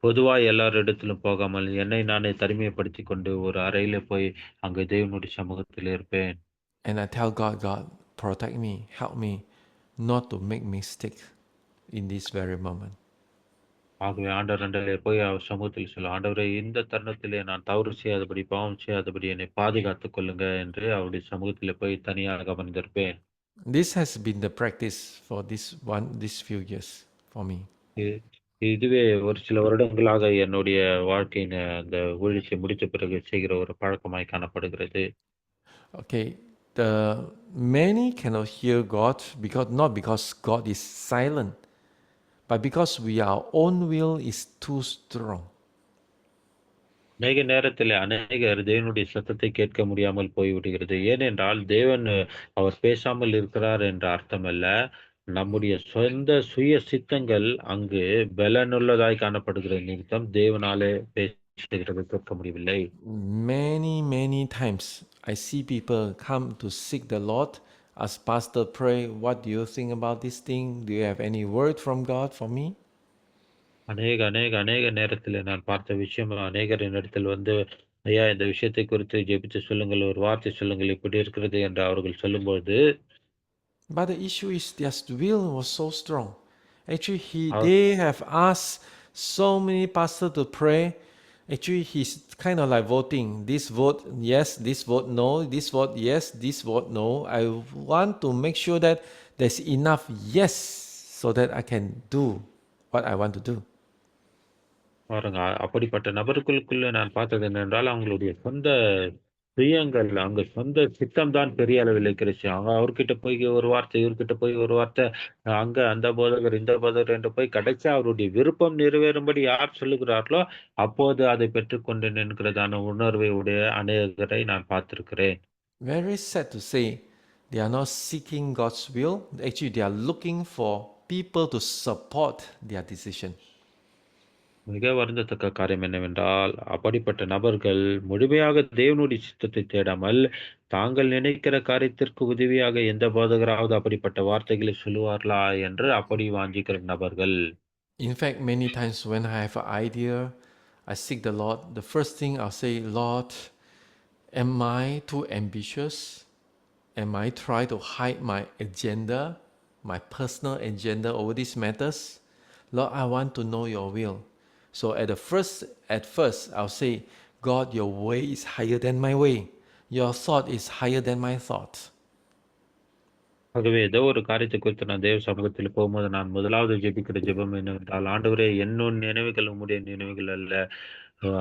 பொதுவாய் எல்லாரிடத்திலும் போகாமல், என்னை நானே தனிமைப்படுத்திக் கொண்டு ஒரு அறையில போய் அங்கே தேவனுடைய சமூகத்தில் இருப்பேன். And I tell God, God, protect me, help me not to make mistake in this very moment. ஆகவே ஆண்டவரிடத்திலே போய் அவர் சமூகத்தில் சொல்ல, ஆண்டவரே இந்த தருணத்திலே நான் தவறு செய்யாதபடி, பாவம் செய்யாதபடி என்னை பாதுகாத்துக் கொள்ளுங்க என்று அவருடைய சமூகத்திலே போய் தனியாக அமர்ந்திருப்பேன். This has been the practice for these few years for me. இ இதுவே ஒரு சில வருடங்களாக என்னுடைய வாழ்க்கையின் அந்த ஊழியத்தை முடித்த பிறகு செய்கிற ஒரு பழக்கமாய் காணப்படுகிறது. Okay, the many cannot hear God not because God is silent, but because our own will is too strong. அநேக நேரத்திலே அநேகர் தேவனுடைய சத்தத்தை கேட்க முடியாமல் போய்விடுகிறது. ஏனென்றால் தேவன் அவர் பேசாமல் இருக்கிறார் என்ற அர்த்தமல்ல. நம்முடைய சொந்த சுய சித்தங்கள் அங்கு பலனுள்ளதாய் காணப்படுகிற நிமித்தம் தேவனாலே பேசுகிறதை கேட்க முடியவில்லை. Many times I see people come to seek the Lord. As pastor pray, what do you think about this thing? Do you have any word from God for me? அநேக நேரத்திலே நான் பார்த்த விஷயம் அநேகர் என்னிடத்தில் வந்து, ஐயா இந்த விஷயத்தை குறித்து ஜெபித்து சொல்லுங்கள், ஒரு வார்த்தை சொல்லுங்கள், இப்படி இருக்கிறது என்று அவர்கள் சொல்லும்பொழுது, But the issue is their will was so strong. Actually, அவ they have asked so many pastors to pray. Actually, he's kind of like voting. This vote yes, this vote no, this vote yes, this vote no. I want to make sure that there's enough yes so that I can do what I want to do. பாருங்க அப்படிப்பட்ட நபர்களுக்குள்ள நான் பார்த்தது என்னென்றால், அவங்களுடைய சொந்த சுயங்கள், அங்க சொந்த சித்தம் தான் பெரிய அளவில் இருக்கிறச்சு. அவங்க அவர்கிட்ட போய் ஒரு வார்த்தை, இவர்கிட்ட போய் ஒரு வார்த்தை, அங்க அந்த போதகர், இந்த போதகர் என்று போய் கடைசியா அவருடைய விருப்பம் நிறைவேறும்படி யார் சொல்லுகிறார்களோ, அப்போது அதை பெற்றுக்கொண்டேன் என்கிறதான உணர்வை உடைய அநேகரை நான் பார்த்திருக்கிறேன். Very sad to say, they are not seeking God's will. Actually, they are looking for people to support their decision. மிக வருந்தத்தக்க காரியம் என்னவென்றால், அப்படிப்பட்ட நபர்கள் முழுமையாக தேவனுடைய சித்தத்தை தேடாமல், தாங்கள் நினைக்கிற காரியத்திற்கு உதவியாக எந்த போதகராவது அப்படிப்பட்ட வார்த்தைகளை சொல்லுவார்களா என்று அப்படி வாஞ்சிக்கிற நபர்கள். In fact, many times when I have an idea, I seek the Lord. The first thing I'll say, Lord, am I too ambitious? Am I trying to hide my agenda, my personal agenda over these matters? Lord, I want to know your will. So at first, I'll say, God, your way is higher than my way. Your thought is higher than my thought. ஆகவே ஏதோ ஒரு காரியத்தை குறித்து நான் தேவ சமூகத்தில் போகும்போது நான் முதலாவது ஜெபிக்கிற ஜெபம் என்னவென்றால், ஆண்டவரே என்னுடைய நினைவுகள் உம்முடைய நினைவுகள் அல்ல.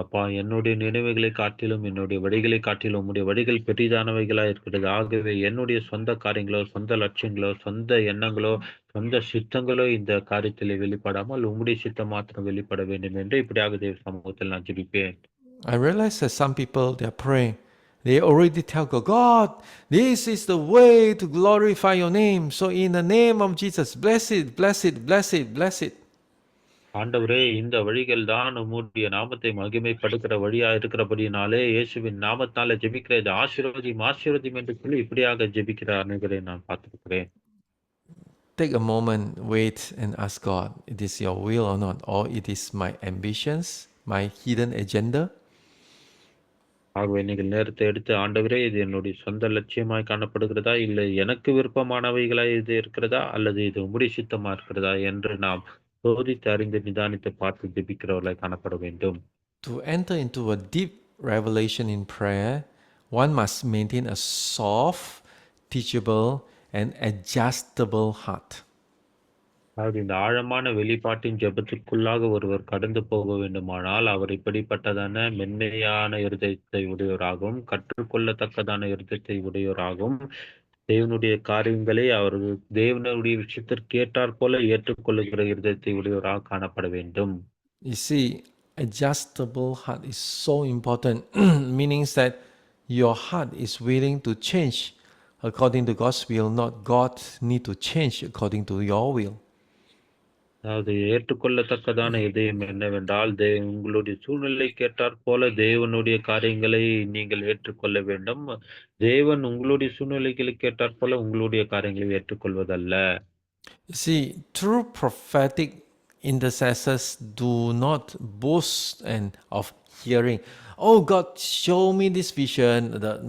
அப்பா என்னுடைய நினைவுகளை காட்டிலும், என்னுடைய வழிகளை காட்டிலும் உம்முடைய வழிகள் பெரிதானவைகளா இருக்கிறது. ஆகவே என்னுடைய சொந்த காரியங்களோ, சொந்த லட்சியங்களோ, சொந்த எண்ணங்களோ, சொந்த சித்தங்களோ இந்த காரியத்திலே வெளிப்படாமல் உம்முடைய சித்தம் மாத்திரம் வெளிப்பட வேண்டும் என்று இப்படியாக தேவ சமூகத்தில் நான் ஜெபிப்பேன். I realize that some people, they are praying. They already tell God, God, this is the way to glorify your name. So in the name of Jesus, bless it, bless it, bless it, bless it. ஆண்டவரே இந்த வழிகள் தான் உம்முடைய நாமத்தை மகிமைப்படுத்துகிற வழியா இருக்கிறபடினாலே இயேசுவின் நாமத்தால ஜெபிக்கிற இது ஆசீர்வதியும் ஆசீர்வதியும் என்று சொல்லி இப்படியாக ஜெபிக்கிற அனைவரை நான் பார்த்திருக்கிறேன். Take a moment, wait and ask God, it is your will or not, or it is my ambitions, my hidden agenda. ஆகவே நீங்கள் நேரத்தை எடுத்து ஆண்டவரே இது என்னுடைய சொந்த லட்சியமாய் காணப்படுகிறதா, இல்லை எனக்கு விருப்பமானவைகளாய் இது இருக்கிறதா, அல்லது இது உம்முடைய சித்தமா இருக்கிறதா என்று நாம் சோதித்து அறிந்து நிதானித்து பார்த்து ஜெபிக்கிறவர்களாய் காணப்பட வேண்டும். To enter into a deep revelation in prayer, one must maintain a soft, teachable, an adjustable heart. அதாவது இந்த ஆழமான வெளிப்பாட்டின் ஜெபத்துக்குள்ளாக ஒருவர் கடந்து போக வேண்டுமானால், அவர் இப்படிப்பட்டதான மென்மையான இருதயத்தை உடையவராகவும், கற்றுக்கொள்ளத்தக்கதான இருதயத்தை உடையவராகவும், தேவனுடைய காரியங்களை அவர்கள் தேவனுடைய விஷயத்திற்கு ஏற்றாற்போல ஏற்றுக்கொள்ளுகிற இருதயத்தை உடையவராக காணப்பட வேண்டும். You see, adjustable heart is so important, meaning that your heart is willing to change according to God's will, not God need to change according to your will. அதாவது ஏற்றுக்கொள்ளத்தக்கதான இதயம் என்னவென்றால், உங்களுடைய சூழ்நிலைக்கு ஏற்றாற்போல தேவனுடைய காரியங்களை நீங்கள் ஏற்றுக்கொள்ள வேண்டும். தேவன் உங்களுடைய சூழ்நிலைகளுக்கு ஏற்றாற்போல உங்களுடைய காரியங்களை ஏற்றுக்கொள்வதல்ல. You see, true prophetic intercessors do not boast and of hearing, "Oh God, show me this vision,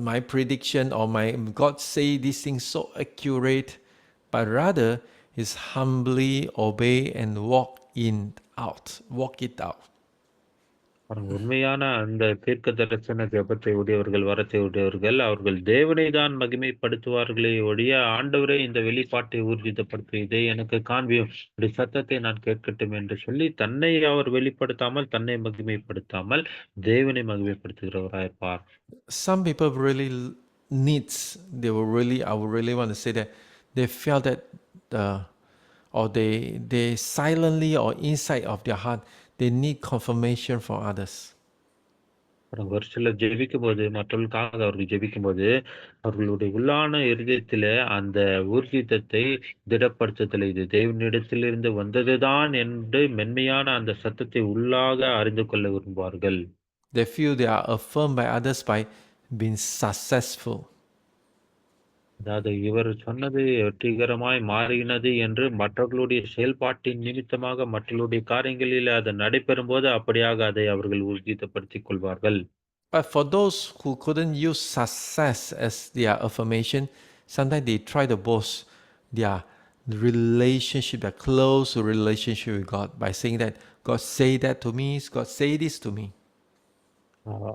my prediction, or my God say this thing so accurate," but rather is humbly obey and walk it out. உண்மையான அந்த தீர்க்க தரிசன ஜெபத்தை உடையவர்கள், வரத்தை உடையவர்கள், அவர்கள் தேவனை தான் மகிமைப்படுத்துவார்களே ஒழிய, ஆண்டவரே இந்த வெளிப்பாட்டை ஊர்ஜிதப்படுத்து, இதை எனக்கு காண்பியும், இப்படி சத்தத்தை நான் கேட்கட்டும் என்று சொல்லி, தன்னை அவர் வெளிப்படுத்தாமல், தன்னை மகிமைப்படுத்தாமல், தேவனை மகிமைப்படுத்துகிறவராயிருப்பார். Some people really needs, I would really want to say that they felt that or they silently or inside of their heart, they need confirmation from others. அப்புறம் ஒரு சிலர் ஜெபிக்கும்போது, மற்றவர்களுக்காக அவர்கள் ஜெபிக்கும்போது, அவர்களுடைய உள்ளான இருதயத்திலே அந்த ஊர்ஜிதத்தை திடப்படுத்துதல், இது தேவனிடத்திலிருந்து வந்ததுதான் என்று மென்மையான அந்த சத்தத்தை உள்ளாக அறிந்து கொள்ள விரும்புவார்கள். They feel they are affirmed by others by being successful. அதாவது இவர் சொன்னது வெற்றிகரமாய் மாறினது என்று மற்றவர்களுடைய செயல்பாட்டின் நிமித்தமாக மற்றவர்களுடைய காரியங்களில் அது நடைபெறும்போது அப்படியாக அதை அவர்கள் ஊர்ஜிதப்படுத்திக் கொள்வார்கள். But for those who couldn't use success as their affirmation, sometimes they try to boast their relationship, their close relationship with God by saying that God say that to me, God say this to me.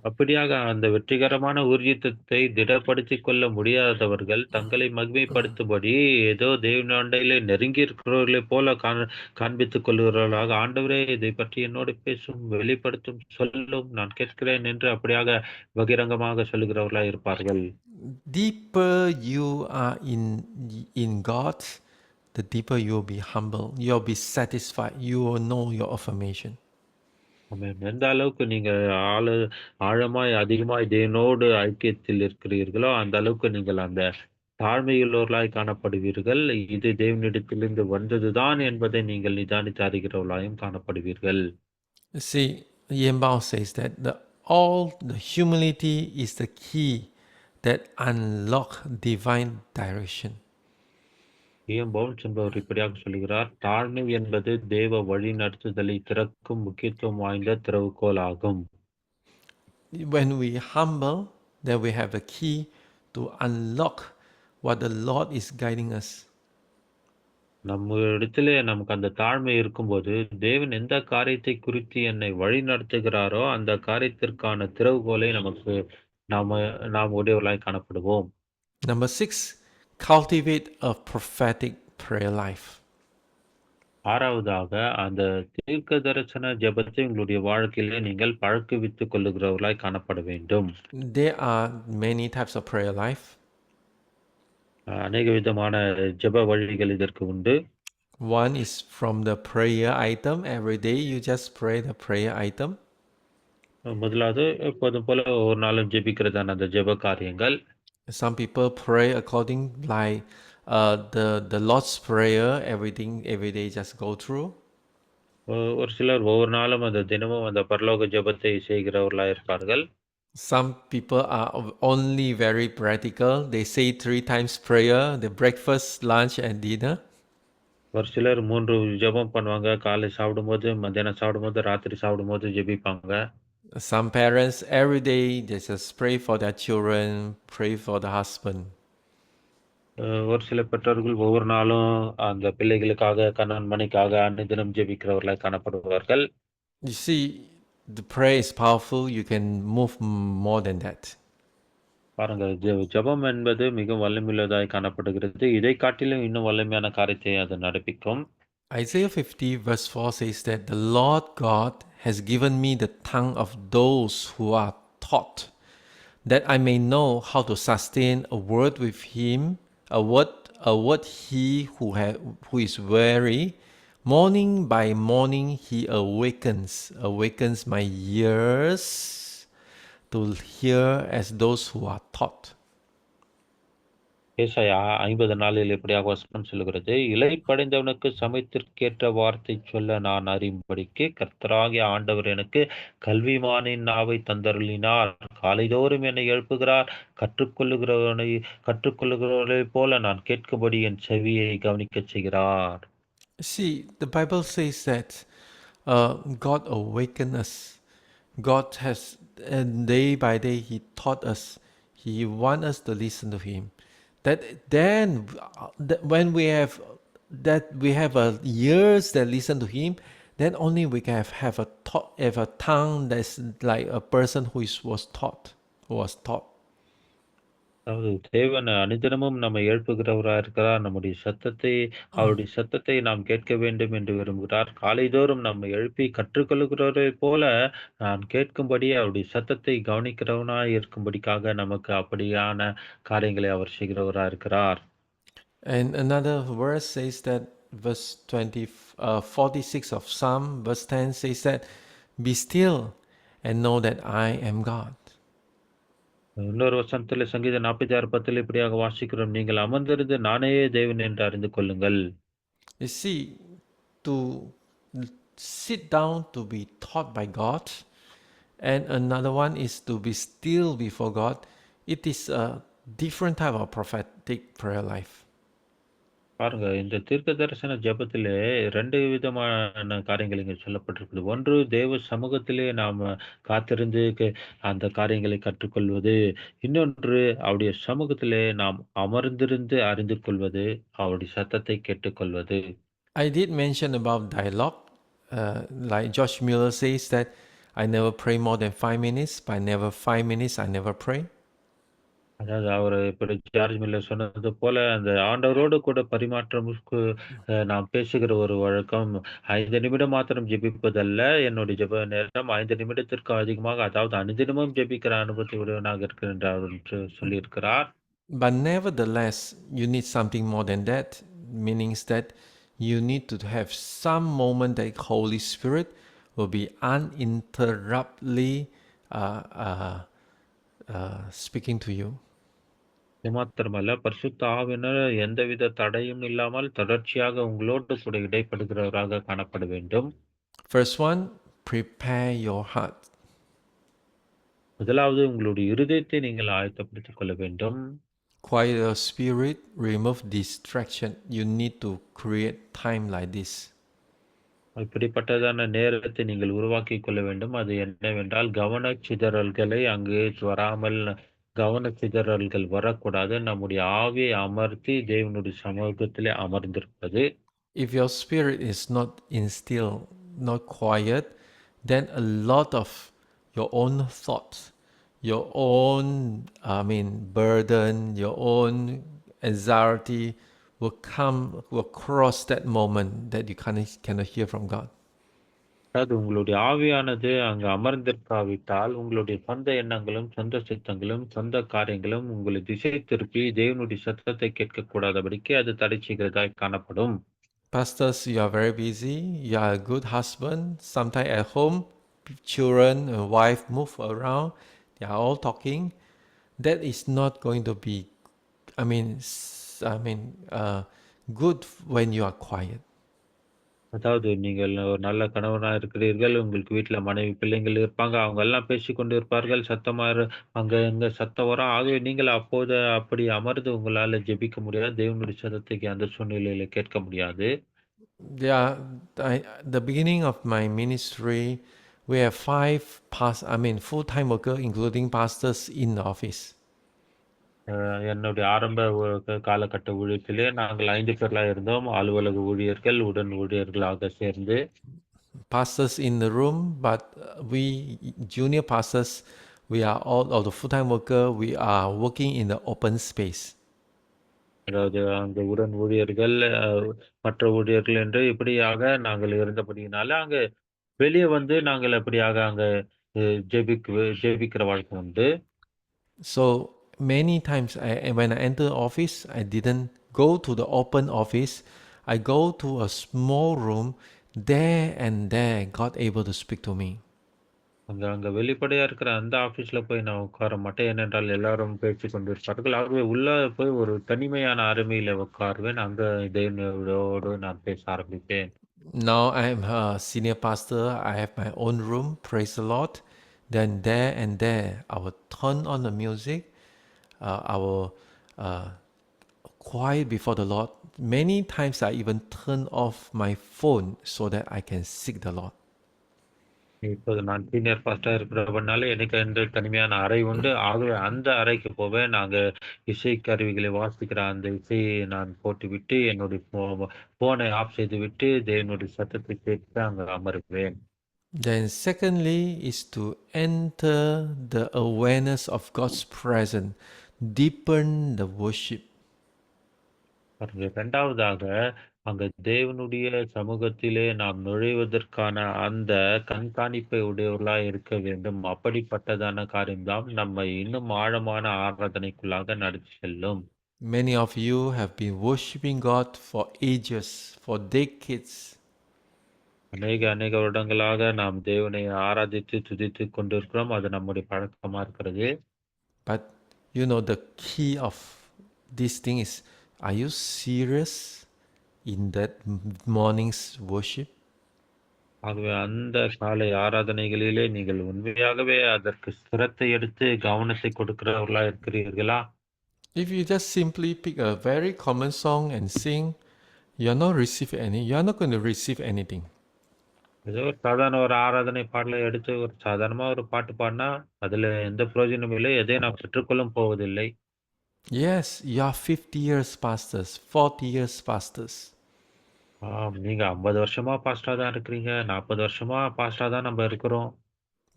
அப்படியாக அந்த வெற்றிகரமான ஊர்ஜிதத்தை திடப்படுத்திக் கொள்ள முடியாதவர்கள் தங்களை மகிமைப்படுத்தும்படி ஏதோ தேவனாண்டையிலே நெருங்கி இருக்கிறவர்களைப் போல காண்பித்துக் கொள்கிறவர்களாக, ஆண்டவரே இதை பற்றி என்னோடு பேசும், வெளிப்படுத்தும், சொல்லும், நான் கேட்கிறேன் என்று அப்படியாக பகிரங்கமாக சொல்லுகிறவர்களாக இருப்பார்கள். Deeper you are in God, the deeper you will be humble, you will be satisfied, you will know your affirmation. எந்த அளவுக்கு நீங்க ஆழமாய் அதிகமாய் தேவனோடு ஐக்கியத்தில் இருக்கிறீர்களோ, அந்த அளவுக்கு நீங்கள் அந்த தாழ்மையுள்ளவர்களாய் காணப்படுவீர்கள். இது தேவனிடத்திலிருந்து வந்ததுதான் என்பதை நீங்கள் நிதானித்து அறிகிறவர்களாயும் காணப்படுவீர்கள். See, Yembao says that all the humility is the key that unlock divine direction. Bounce என்பவர் இப்படியாக சொல்கிறார், தாழ்மை என்பது தேவ வழி நடத்துதலை திறக்கும் முக்கியத்துவம் வாய்ந்த திறவுகோல் ஆகும். When we humble, then we have the key to unlock what the Lord is guiding us. நம்ம இடத்துல நமக்கு அந்த தாழ்மை இருக்கும்போது, தேவன் எந்த காரியத்தை குறித்து என்னை வழி நடத்துகிறாரோ அந்த காரியத்திற்கான திறவுகோலை நமக்கு நாம் உடையவர்களாய் காணப்படுவோம். Number 6, cultivate a prophetic prayer life. ஆறாவதாக, அந்த தீர்க்க தரிசன ஜெபத்தை உங்களுடைய வாழ்க்கையிலே நீங்கள் பழக்குவித்துக் கொள்ளுகிறவர்களாய் காணப்பட வேண்டும். There are many types of prayer life. அநேக விதமான ஜெப வழிகள் இதற்கு உண்டு. One is from the prayer item. Every day you just pray the prayer item. முதலாவது, எப்போதும் போல ஒரு நாளும் ஜெபிக்கிறதான அந்த ஜெப காரியங்கள். Some people pray according like the Lord's prayer, every day just go through. ஒரு சிலர் ஒவ்வொரு நாளும் அந்த தினமும் அந்த பரலோக ஜெபத்தை செய்கிறவர்களாக இருப்பார்கள். Some people are only very practical. They say 3 times prayer, the breakfast, lunch and dinner. ஒரு சிலர் 3 ஜெபம் பண்ணுவாங்க. காலை சாப்பிடும்போது, மத்தியானம் சாப்பிடும்போது, ராத்திரி சாப்பிடும்போது ஜெபிப்பாங்க. Some parents every day they just pray for their children, pray for the husband. ஒரு சில பெற்றோர்கள் ஒவ்வொரு நாளும் அந்த பிள்ளைகளுக்காக, கணவன் மனைக்காக அனுதினம் ஜெபிக்கிறவர்களாக காணப்படுவார்கள். You see, the prayer is powerful. You can move more than that. பாருங்க, ஜெபம் என்பது மிக வல்லமையுள்ளதாய் காணப்படுகிறது. இதைக் காட்டிலும் இன்னும் வல்லமையான காரியத்தை அது நடப்பிக்கும். Isaiah 50, verse 4 says that the Lord God has given me the tongue of those who are taught, that I may know how to sustain a word with him, a word he who is weary. Morning by morning he awakens my ears to hear as those who are taught. ஏசாயா 50:4 இப்படியாக வசனம் சொல்லுகிறது, இளைப்படைந்தவனுக்கு சமயத்திற்கேற்ற வார்த்தை சொல்ல நான் அறியும்படிக்கு கர்த்தராகிய ஆண்டவர் எனக்கு கல்விமானின் நாவை தந்தருளினார். காலைதோறும் என்னை எழுப்புகிறார். கற்றுக்கொள்ளுகிறவர்களைப் போல நான் கேட்கும்படி என் செவியை கவனிக்கச் செய்கிறார். See, the Bible says that God awakened us. God has, and day by day, He taught us. He wants us to listen to Him. That then, when we have a ears that listen to Him, then only we can have a tongue that's like a person who was taught. அதாவது தேவன் அனுதினமும் நம்மை எழுப்புகிறவராக இருக்கிறார். அவருடைய சத்தத்தை நாம் கேட்க வேண்டும் என்று விரும்புகிறார். காலைதோறும் நம்மை எழுப்பி கற்றுக்கொள்ளுகிறவரைப் போல நான் கேட்கும்படி அவருடைய சத்தத்தை கவனிக்கிறவனாய் இருக்கும்படிக்காக நமக்கு அப்படியான காரியங்களை அவர் செய்கிறவராக இருக்கிறார். And another verse says that verse 46 of Psalm, verse 10 says that, "Be still and know that I am God." இன்னொரு வசனத்திலே சங்கீதம் 46:10 இப்படியாக வாசிக்கிறோம். நீங்கள் அமர்ந்திருந்து நானே தேவன் என்று அறிந்து கொள்ளுங்கள். You see, to sit down to be taught by God, and another one is to be still before God. It is a different type of prophetic prayer life. பாருங்க, இந்த தீர்க்க தரிசன ஜெபத்திலே 2 விதமான காரியங்கள் இங்க சொல்லப்பட்டிருக்குது. ஒன்று தேவ சமூகத்திலே நாம காத்திருந்து அந்த காரியங்களை கற்றுக்கொள்வது. இன்னொன்று அவருடைய சமூகத்திலே நாம் அமர்ந்திருந்து அறிந்து கொள்வது, அவருடைய சத்தத்தை கேட்டுக்கொள்வது. I did mention about dialogue. Like Josh Mueller says that I never pray more than 5 minutes, but never 5 minutes I never pray. அதாவது அவரு இப்படி ஜார்ஜ் மில்லர் சொன்னது போல, அந்த ஆண்டவரோடு கூட பரிமாற்றமுக்கு நாம் பேசுகிற ஒரு வழக்கம், 5 நிமிடம் மாத்திரம் ஜெபிப்பதல்ல. என்னுடைய ஜெப நேரம் 5 நிமிடத்திற்கு அதிகமாக, அதாவது அனுதினமும் ஜெபிக்கிற அனுபவத்தை உடையவனாக இருக்கிறார் என்று சொல்லியிருக்கிறார். But nevertheless, you need something more than that, meaning that you need to have some moment that Holy Spirit will be uninterruptedly speaking to you. இது மாத்திரமல்ல, பரிசுத்த ஆவியானவர் எந்தவித தடையும் இல்லாமல் தொடர்ச்சியாக உங்களோடு கூட இடைப்படுகிறவராக காணப்பட வேண்டும். First one, prepare your heart. முதலாவது உங்களுடைய இருதயத்தை நீங்கள் ஆயத்தப்படுத்திக் கொள்ள வேண்டும். Quiet your spirit, remove distraction. You need to create time like this. இப்படிப்பட்டதான நேரத்தை நீங்கள் உருவாக்கிக் கொள்ள வேண்டும். அது என்னவென்றால், கவனச்சிதறல்களை அங்கே வராமல், கவனச்சிதறல்கள் வரக்கூடாது. நம்முடைய ஆவியை அமர்த்தி தேவனுடைய சமூகத்திலே அமர்ந்திருப்பது. If your spirit is not instilled, not quiet, then a lot of your own thoughts, your own, burden, your own anxiety will cross that moment that you cannot hear from God. அதாவது உங்களுடைய ஆவியானது அங்கு அமர்ந்திருக்காவிட்டால், உங்களுடைய சொந்த எண்ணங்களும், சொந்த சித்தங்களும், சொந்த காரியங்களும் உங்களை திசை திருப்பி தேவனுடைய சத்தத்தை கேட்கக்கூடாதபடிக்கு அது தடை செய்கிறதாய் காணப்படும். Pastors, you are very busy. You are a good husband. Sometimes at home, children and wife move around. They are all talking. That is not going to be, good when you are quiet. அதாவது நீங்கள் ஒரு நல்ல கணவனா இருக்கிறீர்கள். உங்களுக்கு வீட்ல மனைவி, பிள்ளைங்கள் இருப்பாங்க. அவங்க எல்லாம் பேசிக்கொண்டு இருப்பார்கள். அங்க இங்க சத்தம் வரும். ஆகவே நீங்கள் அப்போது அப்படி அமர்ந்து உங்களால ஜெபிக்க முடியாது. தேவனுடைய சத்தத்தை அந்த சூழ்நிலையில கேட்க முடியாது. Yeah, the beginning of my ministry, we have full-time worker, including pastors in the office. என்னுடைய ஆரம்ப காலகட்ட ஊழியத்திலே நாங்கள் 5 பேர்களா இருந்தோம். அலுவலக ஊழியர்கள், உடன் ஊழியர்களாக சேர்ந்து. Pastors in the room, but we junior pastors We are all of the full-time worker. We are working in the open space. அதாவது அங்க உடன் ஊழியர்கள், மற்ற ஊழியர்கள் என்று இப்படியாக நாங்கள் இருந்தபடியினால, அங்க வெளிய வந்து நாங்கள் அப்படியாக அங்க ஜெபிக்கிற வழக்கம் உண்டு. So many times when I enter office, I didn't go to the open office. I go to a small room. There and there, God able to speak to me. அங்க அங்க வெளிப்படையா இருக்கிற அந்த ஆஃபீஸ்ல போய் நான் உட்கார மாட்டேன். ஏனென்றால் எல்லாரும் பேசிக் கொண்டிருப்பார்கள். ஆகவே உள்ள போய் ஒரு தனிமையான அறைமையில உட்காருவேன். அங்க தேவனோடு நான் பேச ஆரம்பிப்பேன். Now I am a senior pastor. I have my own room. Praise the Lord. Then there and there, I will turn on the music. I will quiet before the Lord. Many times I even turn off my phone so that I can seek the Lord. இப்போது நான் senior பாஸ்டரா இருக்கிறபடினால எனக்கு என்று தனிமையான அறை உண்டு. ஆகவே அந்த அறைக்கு போவேன். நாங்க இசை கருவிகளை வாசிக்கிற அந்த இசையை நான் போட்டுவிட்டு, என்னுடைய ஃபோனை ஆஃப் செய்துவிட்டு, தேவனுடைய சத்தத்தை கேட்டு அங்க அமருவேன். Then, secondly, is to enter the awareness of God's presence, deepen the worship. பாருங்க 2வதாக அங்க தேவனுடைய சமூகத்திலே நாம் நுழைவதற்கான அந்த கண்காணிப்பை உடையவர்களாய் இருக்க வேண்டும். அப்படிப்பட்டதான காரியம் தான் நம்மை இன்னும் ஆழமான ஆராதனைக்குள்ளாக நடத்தி செல்லும். Many of you have been worshiping God for ages, for decades. அநேக வருடங்களாக நாம் தேவனை ஆராதித்து துதித்துக் கொண்டிருக்கிறோம். அது நம்முடைய பழக்கமா இருக்கிறது. But you know, the key of this thing is, are you serious in that morning's worship? ஆகவே அந்த காலை ஆராதனைகளிலே நீங்கள் உண்மையாகவே அதற்கு சிரத்தை எடுத்து கவனத்தை கொடுக்கிறவர்களா இருக்கிறீர்களா? If you just simply pick a very common song and sing, you're not going to receive anything. ஏதோ ஒரு சாதாரண ஒரு ஆராதனை பாடலை எடுத்து ஒரு சாதாரணமா ஒரு பாட்டு பாடுனா, அதுல எந்த பிரயோஜனமும் இல்லை. எதையும் நாம் பெற்றுக்கொள்ளவும் போவதில்லை. Yes, you are 50 years pastors, 40 years pastors. நீங்க 50 வருஷமா பாஸ்டரா தான் இருக்கிறீங்க. 40 வருஷமா பாஸ்டரா தான் நம்ம இருக்கிறோம்.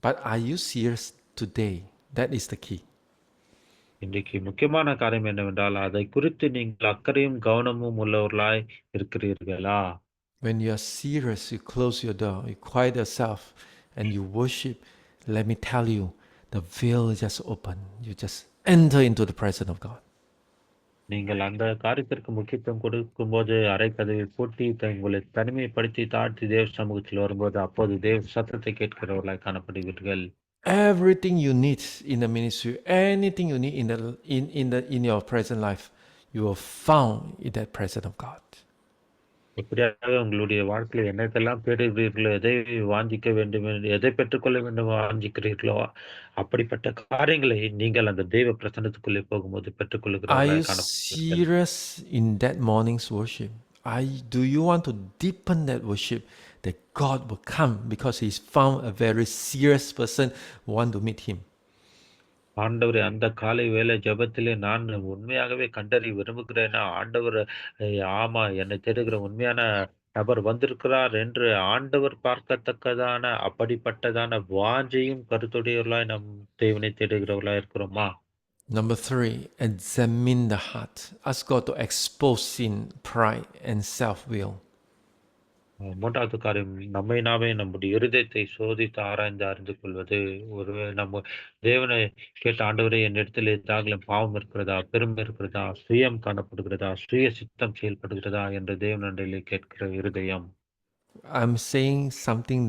But are you serious today? That is the key. இன்றைக்கு முக்கியமான காரியம் என்னவென்றால், அதை குறித்து நீங்கள் அக்கறையும் கவனமும் உள்ளவர்களாய் இருக்கிறீர்களா? When you are serious, you close your door, you quiet yourself, and you worship. Let me tell you, the veil is just open. You just enter into the presence of God. நீங்கள் அந்த காரியத்திற்கு முக்கியத்துவம் கொடுக்கும்போது அறைக்கதவை பூட்டி உங்களை தனிமைப்படுத்தி தாழ்த்தி தேவ சமூகத்தில் வரும்போது அப்போது தேவ சத்தத்தை கேட்கிறவர்களாய் காணப்படுவீர்கள். Everything you need in the ministry, anything you need in your present life, you will found in that presence of God. எப்படியாக உங்களுடைய வாழ்க்கையில் என்னத்தெல்லாம் தேடுகிறீர்களோ, எதை வாஞ்சிக்க வேண்டும் என்று, எதை பெற்றுக்கொள்ள வேண்டும் வாஞ்சிக்கிறீர்களோ, அப்படிப்பட்ட காரியங்களை நீங்கள் அந்த தெய்வ பிரசன்னத்துக்குள்ளே போகும்போது Are பெற்றுக்கொள்ளுகிறவர்களாய் you காணப்படுவீர்கள். serious in that morning's worship? Do you want to deepen that worship that God will come because He's found a very serious person who want to meet Him? ஆண்டவரே, அந்த காலை வேளை ஜெபத்திலே நான் உண்மையாகவே கண்டறிய விரும்புகிறேன். ஆண்டவர் ஆமா என்னை தேடுகிற உண்மையான நபர் வந்திருக்கிறார் என்று ஆண்டவர் பார்க்கத்தக்கதான அப்படிப்பட்டதான வாஞ்சையும் கருத்துடையவர்களாய் நம் தேவனை தேடுகிறவர்களாய் இருக்கிறோமா? Number three, examine the heart. Ask God to expose sin, pride, and self-will. 3வது காரியம் நம்மை நாமே நம்முடைய இருதயத்தை சோதித்து ஆராய்ந்து அறிந்து கொள்வது. ஒருவேளை நம்ம தேவனை கேட்ட ஆண்டவரே என்னிடத்தில் ஏதாகிலும் பாவம் இருக்கிறதா, பெருமை இருக்கிறதா, சுயம் காணப்படுகிறதா, சுய சித்தம் செயல்படுகிறதா என்று தேவனிடத்திலே கேட்கிற இருதயம். I'm saying something,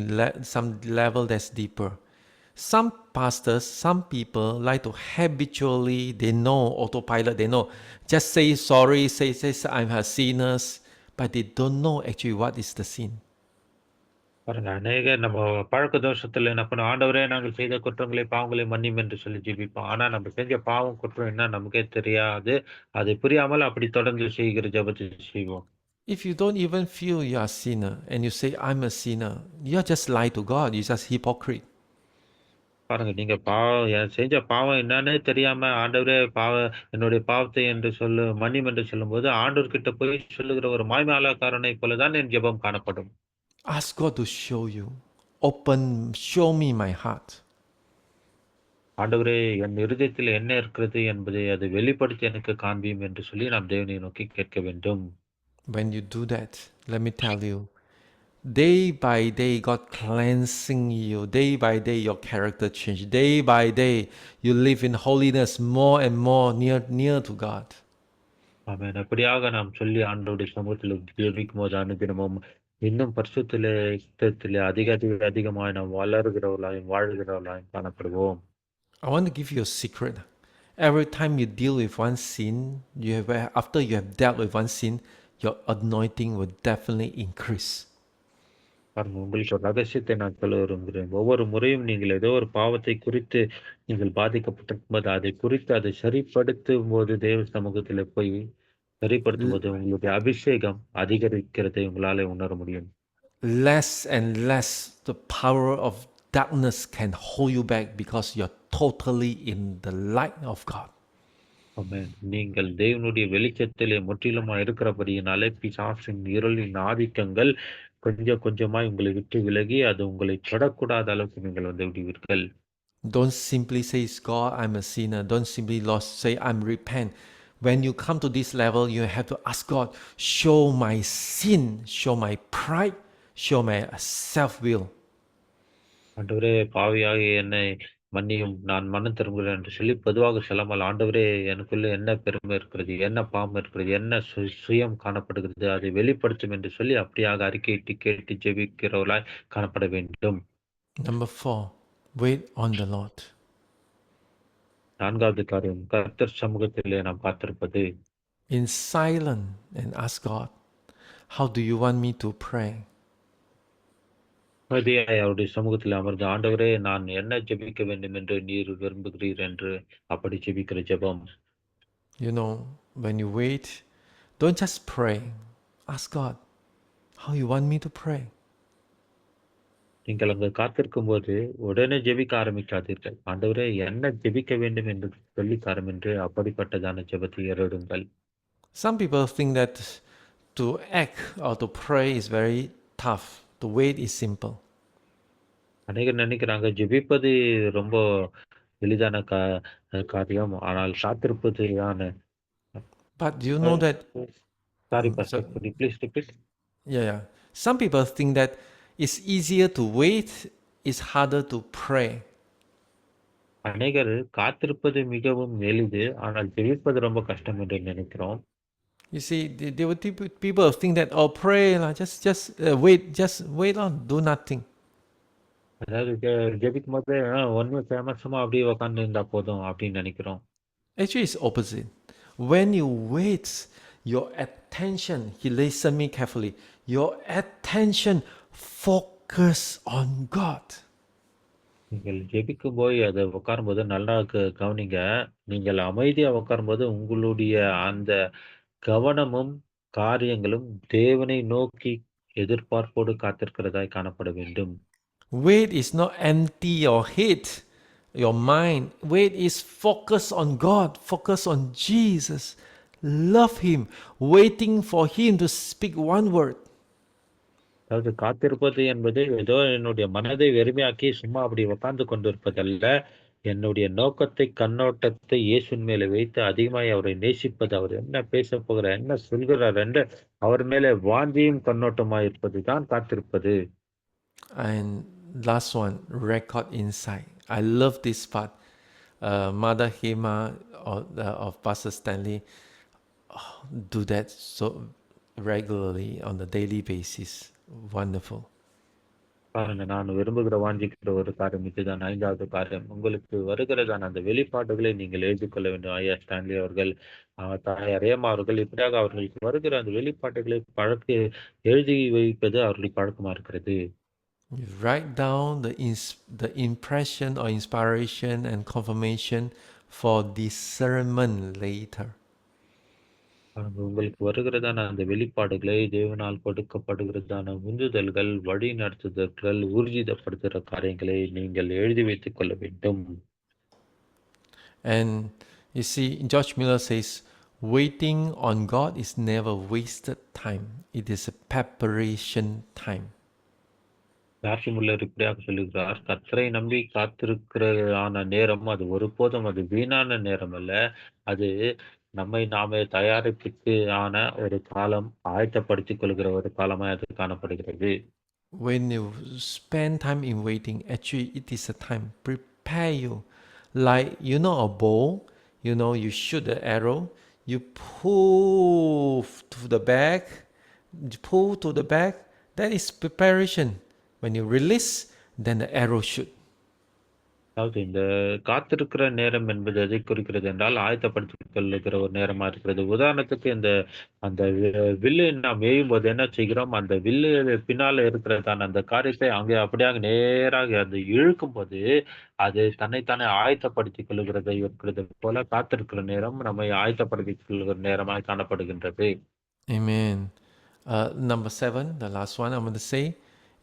some level that's deeper. Some pastors, some people like to habitually, they know autopilot, they know, just say sorry, say I'm a sinner, but they don't know actually what is the sin. பாருங்க அநேகர் நம்ம பழக்க தோஷத்துல என்ன பண்ணுவோம், ஆண்டவரே நாங்கள் செய்த குற்றங்களை பாவங்களை மன்னியும் என்று சொல்லி ஜெபிப்போம். ஆனா நம்ம செஞ்ச பாவம் குற்றம் என்ன நமக்கே தெரியாது. அதை புரியாமல் அப்படி தொடர்ந்து செய்கிற ஜெபத்தை செய்வோம். If you don't even feel you are a sinner and you say I'm a sinner, you're just lie to God, you're just hypocrite. பாருங்க நீங்க செஞ்ச பாவம் என்னன்னே தெரியாம ஆண்டவரே என்னுடைய பாவத்தை என்று மன்னியும் என்று சொல்லும்போது ஆண்டவர்கிட்ட போய் சொல்லுகிற ஒரு மாய்மாலக்காரனை போலதான் என் ஜெபம் காணப்படும். Ask God to show you. Show me my heart. ஆண்டவரே, என் இருதயத்தில் என்ன இருக்கிறது என்பதை அது வெளிப்படுத்தி எனக்கு காண்பியும் என்று சொல்லி நாம் தேவனை நோக்கி கேட்க வேண்டும். When you do that, let me tell you, day by day, God cleansing you. Day by day, your character change. Day by day, you live in holiness more and more near to God. ஆமென். அப்படியாக நாம் சொல்லி ஆண்டவருடைய சமூகத்தில் ஜெபிக்கும்போது அனுதினமும் இன்னும் பரிசுத்தத்திலே அதிகமாய் நாம் வளருகிறவர்களாயும், வாழ்கிறவர்களாயும் காணப்படுவோம். I want to give you a secret. Every time you deal with one sin, after you have dealt with one sin, your anointing will definitely increase. பாருங்க, உங்களுக்கு ஒரு ரகசியத்தை நான் சொல்ல விரும்புகிறேன். ஒவ்வொரு முறையும் நீங்கள் ஏதோ ஒரு பாவத்தை குறித்து நீங்கள் பாதிக்கப்பட்டிருக்கும்போது, அதை குறித்து அதை சரிப்படுத்தும்போது, தேவ சமூகத்திலே போய் L- சரிப்படுத்தும்போது, உங்களுடைய அபிஷேகம் அதிகரிக்கிறதை உங்களால உணர முடியும். Less and less the power of darkness can hold you back because you're totally in the light of God. ஆமென். நீங்கள் தேவனுடைய வெளிச்சத்திலே முற்றிலுமா இருக்கிறபடியினாலே, பிசாசின் இருளின் ஆதிக்கங்கள் கொஞ்சம் கொஞ்சமாய் உங்களை விட்டு விலகி, அது உங்களை தொடக்கூடாத அளவுக்கு நீங்கள் வந்து விடுவீர்கள். Don't simply say, God, I'm a sinner. Don't simply say, I'm repent. When you come to this level, you have to ask God, show my sin, show my pride, show my self-will. ஆண்டவரே, பாவியாகிய என்னை மன்னியும், நான் மனம் திரும்புகிறேன் என்று சொல்லி பொதுவாக சொல்லாமல், ஆண்டவரே, எனக்குள்ள என்ன பெருமை இருக்கிறது, என்ன பாவம் இருக்கிறது, என்ன சுயம் காணப்படுகிறது, அதை வெளிப்படுத்தும் என்று சொல்லி அப்படியாக அறிக்கையிட்டு கேட்டு ஜெபிக்கிறவர்களாய் காணப்பட வேண்டும். Number 4, wait on the Lord. 4வது காரியம், கர்த்தர் சமூகத்திலே நாம் காத்திருப்பது. In silence and ask God, how do you want me to pray? அமைதியாய் அவருடைய சமூகத்தில் அமர்ந்து, ஆண்டவரே, நான் என்ன ஜெபிக்க வேண்டும் என்று நீர் விரும்புகிறீர் என்று அப்படி ஜெபிக்கிற ஜெபம். You know, when you wait, don't just pray. Ask God, how you want me to pray? நீங்கள் அங்கு காத்திருக்கும்போது உடனே ஜெபிக்க ஆரம்பிக்காதீர்கள். ஆண்டவரே, என்ன ஜெபிக்க வேண்டும் என்று சொல்லித் தாரும் என்று அப்படிப்பட்டதான ஜெபத்தை ஏறெடுங்கள். Some people think that to act or to pray is very tough. To wait is simple. அநேகர் நினைக்கிறாங்க ஜெபிப்பது ரொம்ப எளிதான காரியம். ஆனால் காத்திருப்பது தான். But do you know that? Sorry So, pastor, could you please repeat? yeah. Some people think that it's easier to wait, it's harder to pray. அநேகர் காத்திருப்பது மிகவும் எளிது, ஆனால் ஜெபிப்பது ரொம்ப கஷ்டம் என்று நினைக்கிறோம். You see, people think that, oh, pray lah, just wait on, do nothing. அதாவது ஜெபிக்கும் போது ஒண்ணும் செய்யாம சும்மா அப்படியே உட்கார்ந்து இருந்தா போதும் அப்படின்னு நினைக்கிறோம். Actually, it's opposite. When you wait, your attention, listen me carefully, your attention focus on God. நீங்கள் ஜெபிக்கும் போய் அதை உட்காரும்போது நல்லா கவனிங்க. நீங்கள் அமைதியா உட்காரும்போது உங்களுடைய அந்த கவனமும் காரியங்களும் தேவனை நோக்கி எதிர்பார்ப்போடு காத்திருக்கிறதாய் காணப்பட வேண்டும். Wait is not empty your head, your mind. Wait is focus on God, focus on Jesus. Love Him, waiting for Him to speak one word. அதாவது காத்திருப்பது என்பது ஏதோ என்னுடைய மனதை வெறுமையாக்கி சும்மா அப்படி உட்கார்ந்து கொண்டிருப்பதல்ல. என்னுடைய நோக்கத்தை, கண்ணோட்டத்தை இயேசுவின் மேல வைத்து அதிகமாய் அவரை நேசிப்பது, அவர் என்ன பேசப் போகிறார், என்ன சொல்கிறார் என்று அவர் மேலே வாஞ்சியும் கண்ணோட்டமாய் இருப்பதுதான் காத்திருப்பது. And last one, record insight. I love this part. Mother Hema of Pastor Stanley do that so regularly on a daily basis. Wonderful. பாருங்க, நான் விரும்புகிற வாஞ்சிக்கிற ஒரு காரியம் இதுதான். 5வது காரியம், உங்களுக்கு வருகிறதான அந்த வெளிப்பாடுகளை நீங்கள் எழுதிக் கொள்ள வேண்டும். ஐயா ஸ்டான்லி அவர்கள், தாயார் ஏமா அவர்கள், இப்படியாக அவர்களுக்கு வருகிற அந்த வெளிப்பாடுகளை எழுதி வைப்பது அவர்களுடைய பழக்கமா இருக்கிறது. You write down the impression or inspiration and confirmation for discernment later. உங்களுக்கு வருகிறதான அந்த வெளிப்பாடுகளை தேவனால் கொடுக்கப்படுகிறதான உந்துதல்கள், வழி நடத்துதல்கள், ஊர்ஜிதப்படுத்துகிற காரியங்களை நீங்கள் எழுதி வைத்துக் கொள்ள வேண்டும். And you see, George Miller says, waiting on God is never wasted time. It is a preparation time. Darcy Muller இப்படியாக சொல்லுகிறார், கர்த்தரை நம்பி காத்திருக்கிறதான நேரம் அது ஒருபோதும் அது வீணான நேரம் அல்ல. அது நம்மை நாமே தயாரிப்புக்கு ஆன ஒரு காலம், ஆயத்தப்படுத்திக் கொள்கிற ஒரு காலமாய் அது காணப்படுகிறது. When you spend time in waiting, actually it is a time prepare you. Like you know a bow, you shoot the arrow, you pull to the back, that is preparation. When you release, then the arrow shoot. அதாவது இந்த காத்திருக்கிற நேரம் என்பது எதை குறிக்கிறது என்றால், ஆயத்தப்படுத்திக் கொள்ளுகிற ஒரு நேரமா இருக்கிறது. உதாரணத்துக்கு அந்த வில்லு நாம் எய்யும்போது என்ன செய்கிறோம், அந்த வில்லு பின்னால இருக்கிறதான அந்த காரியத்தை அங்கே அப்படியாக நேராக அது இழுக்கும்போது, அது தன்னைத்தானே ஆயத்தப்படுத்திக் கொள்ளுகிறதை இருக்கிறது போல காத்திருக்கிற நேரம் நம்மை ஆயத்தப்படுத்திக் கொள்ளுகிற நேரமாய் காணப்படுகின்றது. Amen. Number 7, the last one I'm going to say,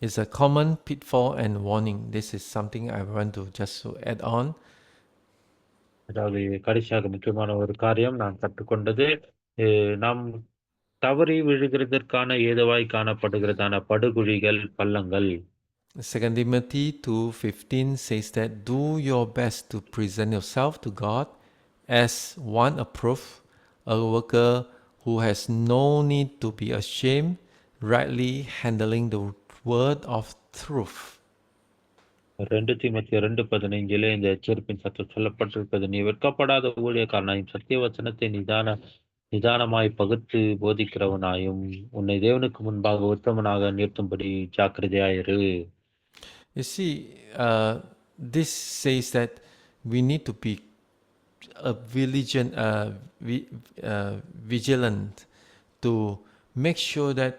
is a common pitfall and warning. This is something I want to just to add on. அதாவது கடைசியாக முக்கியமான ஒரு காரியம் நான் கற்றுக்கொண்டது, நாம் தவறி விழுகிறதற்கான ஏதுவாய் காணப்படுகிறதான படுகுழிகள், பள்ளங்கள். 2 Timothy 2:15 says that do your best to present yourself to God as one approved, a worker who has no need to be ashamed, rightly handling the word of truth. 2 தீமோத்தேயு 2:15 இந்த எச்சரிப்பின் சத்தம் சொல்லப்பட்டிருக்கிறது. நீ வெட்கப்படாத ஊழியக்காரனாயும், சத்திய வசனத்தை நிதானமாய் பகுத்து போதிக்கிறவனாயும், உன்னை தேவனுக்கு முன்பாக உத்தமனாக நிறுத்தும்படி ஜாக்கிரதையாயிரு. You see, this says that we need to be vigilant to make sure that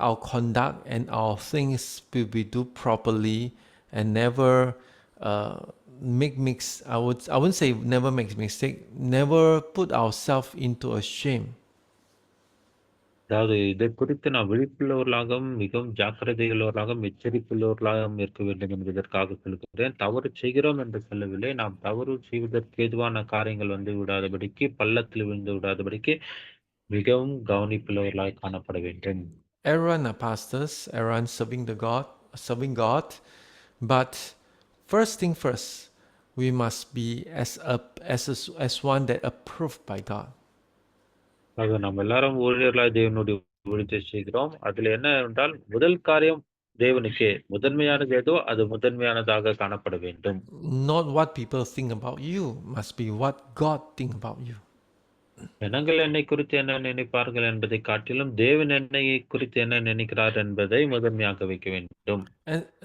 our conduct and our things will be do properly and never make mix. I wouldn't say never make mistake. Never put ourselves into a shame. அதாவது இதை குறித்து நாம் விழிப்புள்ளவர்களாகவும், மிகவும் ஜாக்கிரதையுள்ளவர்களாகவும், எச்சரிப்புள்ளவர்களாகவும் இருக்க வேண்டும் என்பதற்காக சொல்கிறேன். தவறு செய்கிறோம் என்று சொல்லவில்லை. நாம் தவறு செய்வதற்கு ஏதுவான காரியங்கள் வந்து விடாதபடிக்கு, பள்ளத்தில் விழுந்து விடாதபடிக்கு மிகவும் கவனிப்புள்ளவர்களாய் காணப்பட வேண்டும். Everyone are pastors, everyone serving God, but first thing first, we must be as one that approved by God. ஆக நாம் எல்லாரும் ஊழியர்களாய் தேவனுடைய ஊழியத்தை செய்கிறோம். அதுல என்ன என்றால், முதல் காரியம் தேவனுக்கே. முதன்மையானது ஏதோ அது முதன்மையானதாக காணப்பட வேண்டும். Not what people think about you, must be what God think about you. ஜனங்கள் என்னை குறித்து என்ன நினைப்பார்கள் என்பதை காட்டிலும் தேவன் என்னை குறித்து என்ன நினைக்கிறார் என்பதை முதன்மையாக வைக்க வேண்டும்.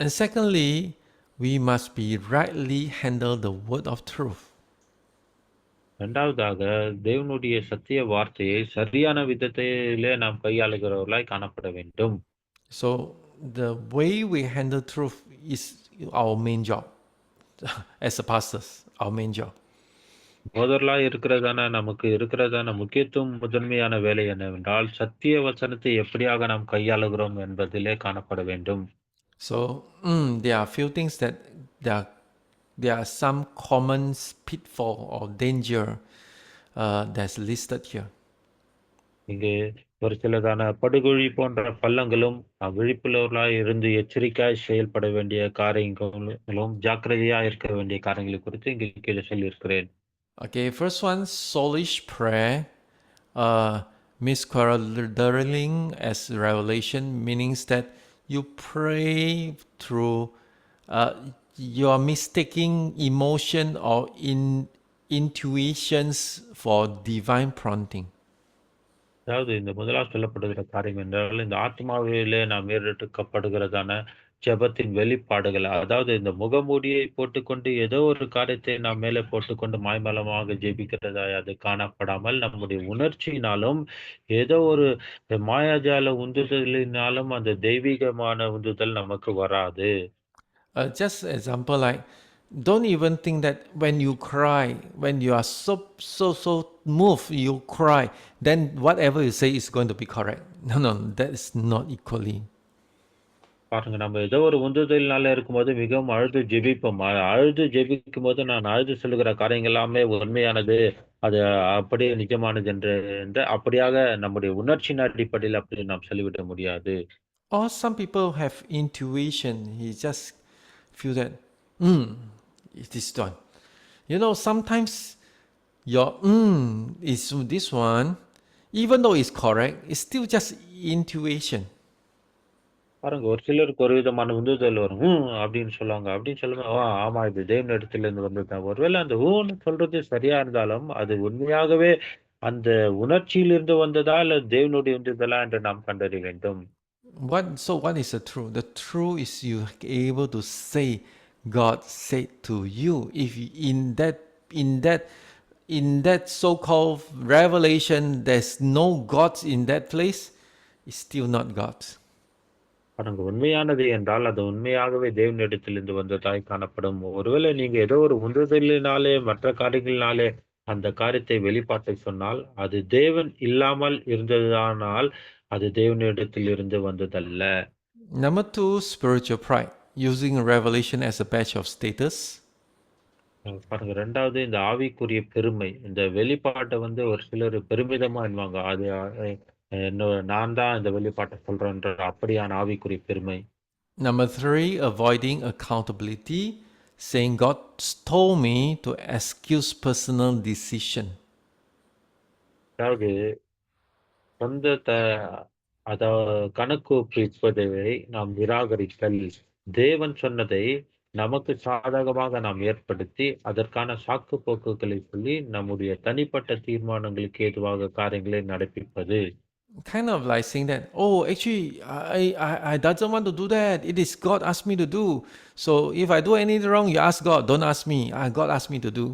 And secondly, we must be rightly handle the word of truth. இரண்டாவதாக தேவனுடைய சத்திய வார்த்தையை சரியான விதத்திலே நாம் கையாளுகிறவர்களாய் காணப்பட வேண்டும். So the way we handle truth is our main job as a pastors, our main job. போதர்களாய் நமக்கு இருக்கிறதான முக்கியத்துவம் முதன்மையான வேலை என்னவென்றால், சத்திய வசனத்தை எப்படியாக நாம் கையாளுகிறோம் என்பதிலே காணப்பட வேண்டும். So there are few things that there are some common pitfall or danger that's listed here. இங்கு ஒரு சிலதான படுகுழி போன்ற பள்ளங்களும், விழிப்புள்ளவர்களாய் இருந்து எச்சரிக்கையாய் செயல்பட வேண்டிய காரியங்களும், ஜாக்கிரதையாய் இருக்க வேண்டிய காரியங்களை குறித்து இங்கு கீழே சொல்லியிருக்கிறேன். Okay, first one, soulish prayer, misquartering as revelation, meanings that you pray through, you are mistaking emotion or intuitions for divine prompting. அதாவது இந்த முதலாவது சொல்லப்படுகிற காரியம் என்றால், இந்த ஆத்மாவிலே நாம் ஏறெடுக்கப்படுகிறதான ஜெபத்தின் வெளிப்பாடுகள். அதாவது இந்த முகமூடியை போட்டுக்கொண்டு ஏதோ ஒரு காரியத்தை நாம் மேலே போட்டுக்கொண்டு மாய்மலமாக ஜெபிக்கிறதாய் அது காணப்படாமல், நம்முடைய உணர்ச்சியினாலும் ஏதோ ஒரு மாயாஜால உந்துதலினாலும் அந்த தெய்வீகமான உந்துதல் நமக்கு வராது. Just example like, don't even think that when you cry, when you are so moved, you cry, then whatever you say is going to be correct. No, that is not equally. பாருங்க, நம்ம ஏதோ ஒரு உந்துதலினால இருக்கும்போது மிகவும் அழுது ஜெபிப்போம். அழுது ஜெபிக்கும்போது நான் அழுது சொல்லுகிற காரியங்கள் எல்லாமே உண்மையானது. அது அப்படியே நிஜமானது என்று அப்படியாக நம்முடைய உணர்ச்சியின் அடிப்படையில் அப்படி நாம் சொல்லிவிட முடியாது. Or some people have intuition. He just feel that, it is done. You know, sometimes your is this one, even though it's correct, it's still just intuition. பாருங்க, ஒரு சிலருக்கு ஒரு விதமான உந்துதல் வரும். அப்படின்னு சொல்லுவாங்க. அப்படின்னு சொல்லும்போது, ஆமா இது தேவனிடத்திலிருந்து வந்தது தான். ஒருவேளை அந்த சொல்றது சரியா இருந்தாலும், அது உண்மையாகவே அந்த உணர்ச்சியிலிருந்து வந்ததா? இல்ல தேவனுடைய உந்துதலா என்று நாம் கண்டறிய வேண்டும். What is the truth? The truth is you are able to say God said to you. If in that so-called revelation there's no God in that place, it's still not God. பாருங்க, உண்மையானது என்றால், அது உண்மையாகவே தேவனிடத்திலிருந்து வந்ததாய் காணப்படும். ஒருவேளை நீங்க ஏதோ ஒரு உந்துதலினாலே, மற்ற காரியங்களினாலே அந்த காரியத்தை வெளிப்பாட்டை சொன்னால், அது தேவன் இல்லாமல் இருந்ததானால், அது தேவனிடத்திலிருந்து வந்ததல்ல. Number two, spiritual pride, using revelation as a badge of status. பாருங்க 2வது இந்த ஆவிக்குரிய பெருமை. இந்த வெளிப்பாட்ட ஒரு சிலர் பெருமிதமா எண்ணுவாங்க. அது நான் தான் இந்த வெளிப்பாட்ட சொல்றேன்ற அப்படியான ஆவிக்குரிய பெருமை. Number three, avoiding accountability, saying God told me to excuse personal decision. அதாவது சொந்த அத கணக்கு ஒப்பிப்பதை நாம் நிராகரித்தல். தேவன் சொன்னதை நமக்கு சாதகமாக நாம் ஏற்படுத்தி, அதற்கான சாக்கு போக்குகளை சொல்லி, நம்முடைய தனிப்பட்ட தீர்மானங்களுக்கு ஏதுவாக காரியங்களை நடப்பிப்பது. Kind of like saying that, oh, actually, I doesn't want to do that. It is God asked me to do. So if I do anything wrong, you ask God. Don't ask me. God asked me to do.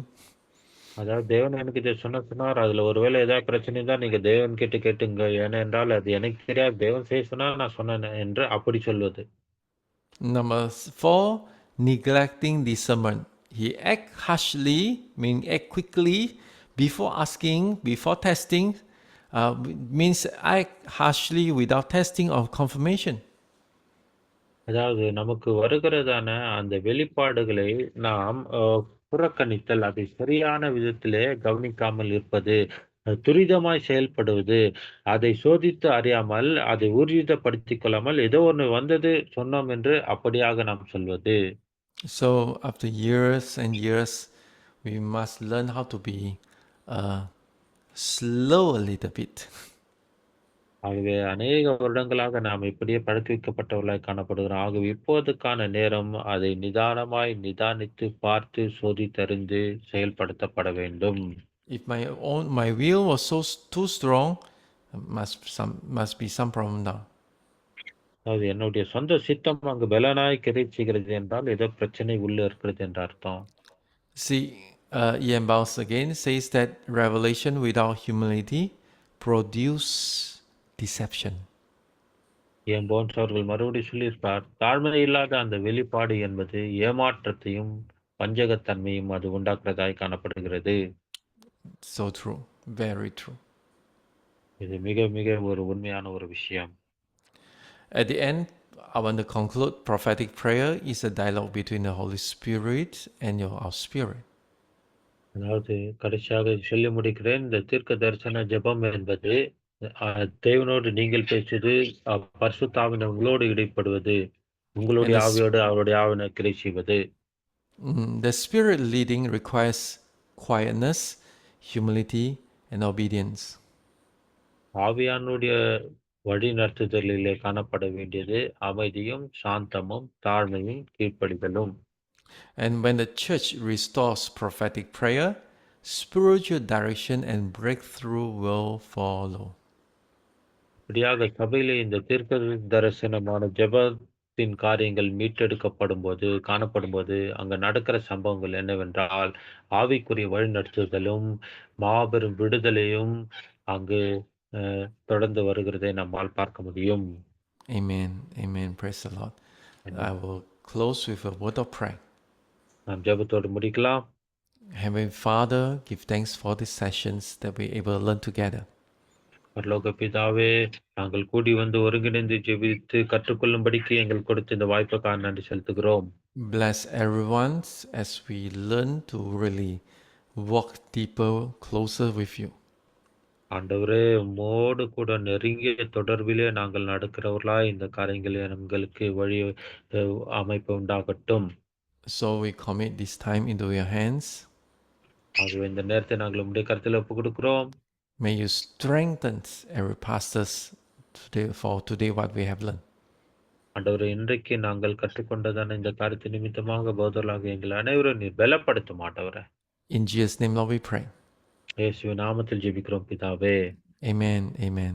அதாவது தேவன் எனக்கு இதை சொன்னார். அதுல ஒருவேளை ஏதாவது பிரச்சனை இருந்தா நீங்க தேவன் கிட்ட கேட்டுங்க. ஏனென்றால் அது எனக்கு தெரியாது. தேவன் செய்ய சொன்னார், நான் சொன்னேன் என்று அப்படி சொல்வது. Number four, neglecting discernment. He act harshly, meaning act quickly, before asking, before testing, means act harshly without testing or confirmation. அதாவது நமக்கு வருகிறதான அந்த வெளிப்பாடுகளை நாம் புறக்கணித்தல், அதை சரியான விதத்திலே கவனிக்காமல் இருப்பது, துரிதமாய் செயல்படுவது, அதை சோதித்து அறியாமல், அதை ஊர்ஜிதப்படுத்திக் கொள்ளாமல், ஏதோ ஒண்ணு வந்தது சொன்னோம் என்று அப்படியாக நாம் சொல்வது. So after years and years, we must learn how to be slow a little bit. ஆகவே அநேக வருடங்களாக நாம் இப்படியே பழக்குவிக்கப்பட்டவர்களாய் காணப்படுகிறோம். ஆகவே இப்போதுக்கான நேரம் அதை நிதானமாய் நிதானித்து பார்த்து சோதித்தறிந்து செயல்படுத்தப்பட வேண்டும். If my will was too strong, must be some problem now. அதாவது என்னுடைய சொந்த சித்தம் அங்கு பலனாய் கிரியை செய்கிறது என்றால் ஏதோ பிரச்சனை உள்ள இருக்கிறது என்ற அர்த்தம். See, Ian Bowles again says that revelation without humility produce deception. N bones அவர்கள் மறுபடியும் சொல்லியிருப்பார், தாழ்மை இல்லாத அந்த வெளிப்பாடு என்பது ஏமாற்றத்தையும் வஞ்சகத்தன்மையும் அது உண்டாக்குறதாய் காணப்படுகிறது. So true, very true. இது மிக மிக ஒரு உண்மையான ஒரு விஷயம். At the end, I want to conclude prophetic prayer is a dialogue between the Holy Spirit and our spirit. அதாவது கடைசியாக சொல்லி முடிக்கிறேன். இந்த தீர்க்க தரிசன ஜெபம் என்பது தேவனோடு நீங்கள் பேசுவது, பரிசுத்த ஆவியானவர் உங்களோடு இடைப்படுவது, உங்களுடைய ஆவியோடு அவருடைய ஆவியினை கிரியை செய்வது. The spirit leading requires quietness, humility, and obedience. ஆவியானுடைய வழி நடத்துதலிலே காணப்பட வேண்டியது அமைதியும், சாந்தமும், தாழ்மையும், கீழ்ப்படிதலும். And when the church restores prophetic prayer, spiritual direction and breakthrough will follow. இப்படியாக சபையிலே இந்த தீர்க்க தரிசனமான ஜெபத்தின் காரியங்கள் மீட்டெடுக்கப்படும் போது காணப்படும் போது அங்க நடக்கிற சம்பவங்கள் என்னவென்றால், ஆவிக்குரிய வழிநடத்துதலும் மாபெரும் விடுதலையும் அங்கு தொடர்ந்து வருகிறதை நம்மால் பார்க்க முடியும். Amen. Amen. Praise the Lord. I will close with a word of prayer. நாம் ஜெபத்தோடு முடிக்கலாம். Heavenly Father, give thanks for these sessions that we're able to learn together. பரலோக பிதாவே, நாங்கள் கூடி வந்து ஒருங்கிணைந்து ஜெபித்து கற்றுக்கொள்ளும்படிக்கு எங்களுக்கு கொடுத்த இந்த வாய்ப்புக்காக நன்றி செலுத்துகிறோம். Bless everyone as we learn to really walk deeper, closer with you. ஆண்டவரே, உம்மோடு கூட நெருங்கிய தொடர்பிலே நாங்கள் நடக்கிறவர்களாய் இந்த காரியங்களை எங்களுக்கு வழி அமைப்பு உண்டாகட்டும். So we commit this time into your hands. ஆகவே இந்த நேரத்தை நாங்கள் உம்முடைய கருத்தில் ஒப்புக் கொடுக்கிறோம். May you strengthen every pastors today for today what we have learned. ஆண்டவரே, இன்றைக்கு நாங்கள் கற்றுக்கொண்டதான இந்த காரியத்தை நிமித்தமாக போதலாக எங்கள் அனைவரும் நீர் பலப்படுத்தும் ஆண்டவரே. In Jesus' name, Lord, we pray. இயேசுவின் நாமத்தில் ஜெபிக்கிறோம் பிதாவே. Amen. Amen.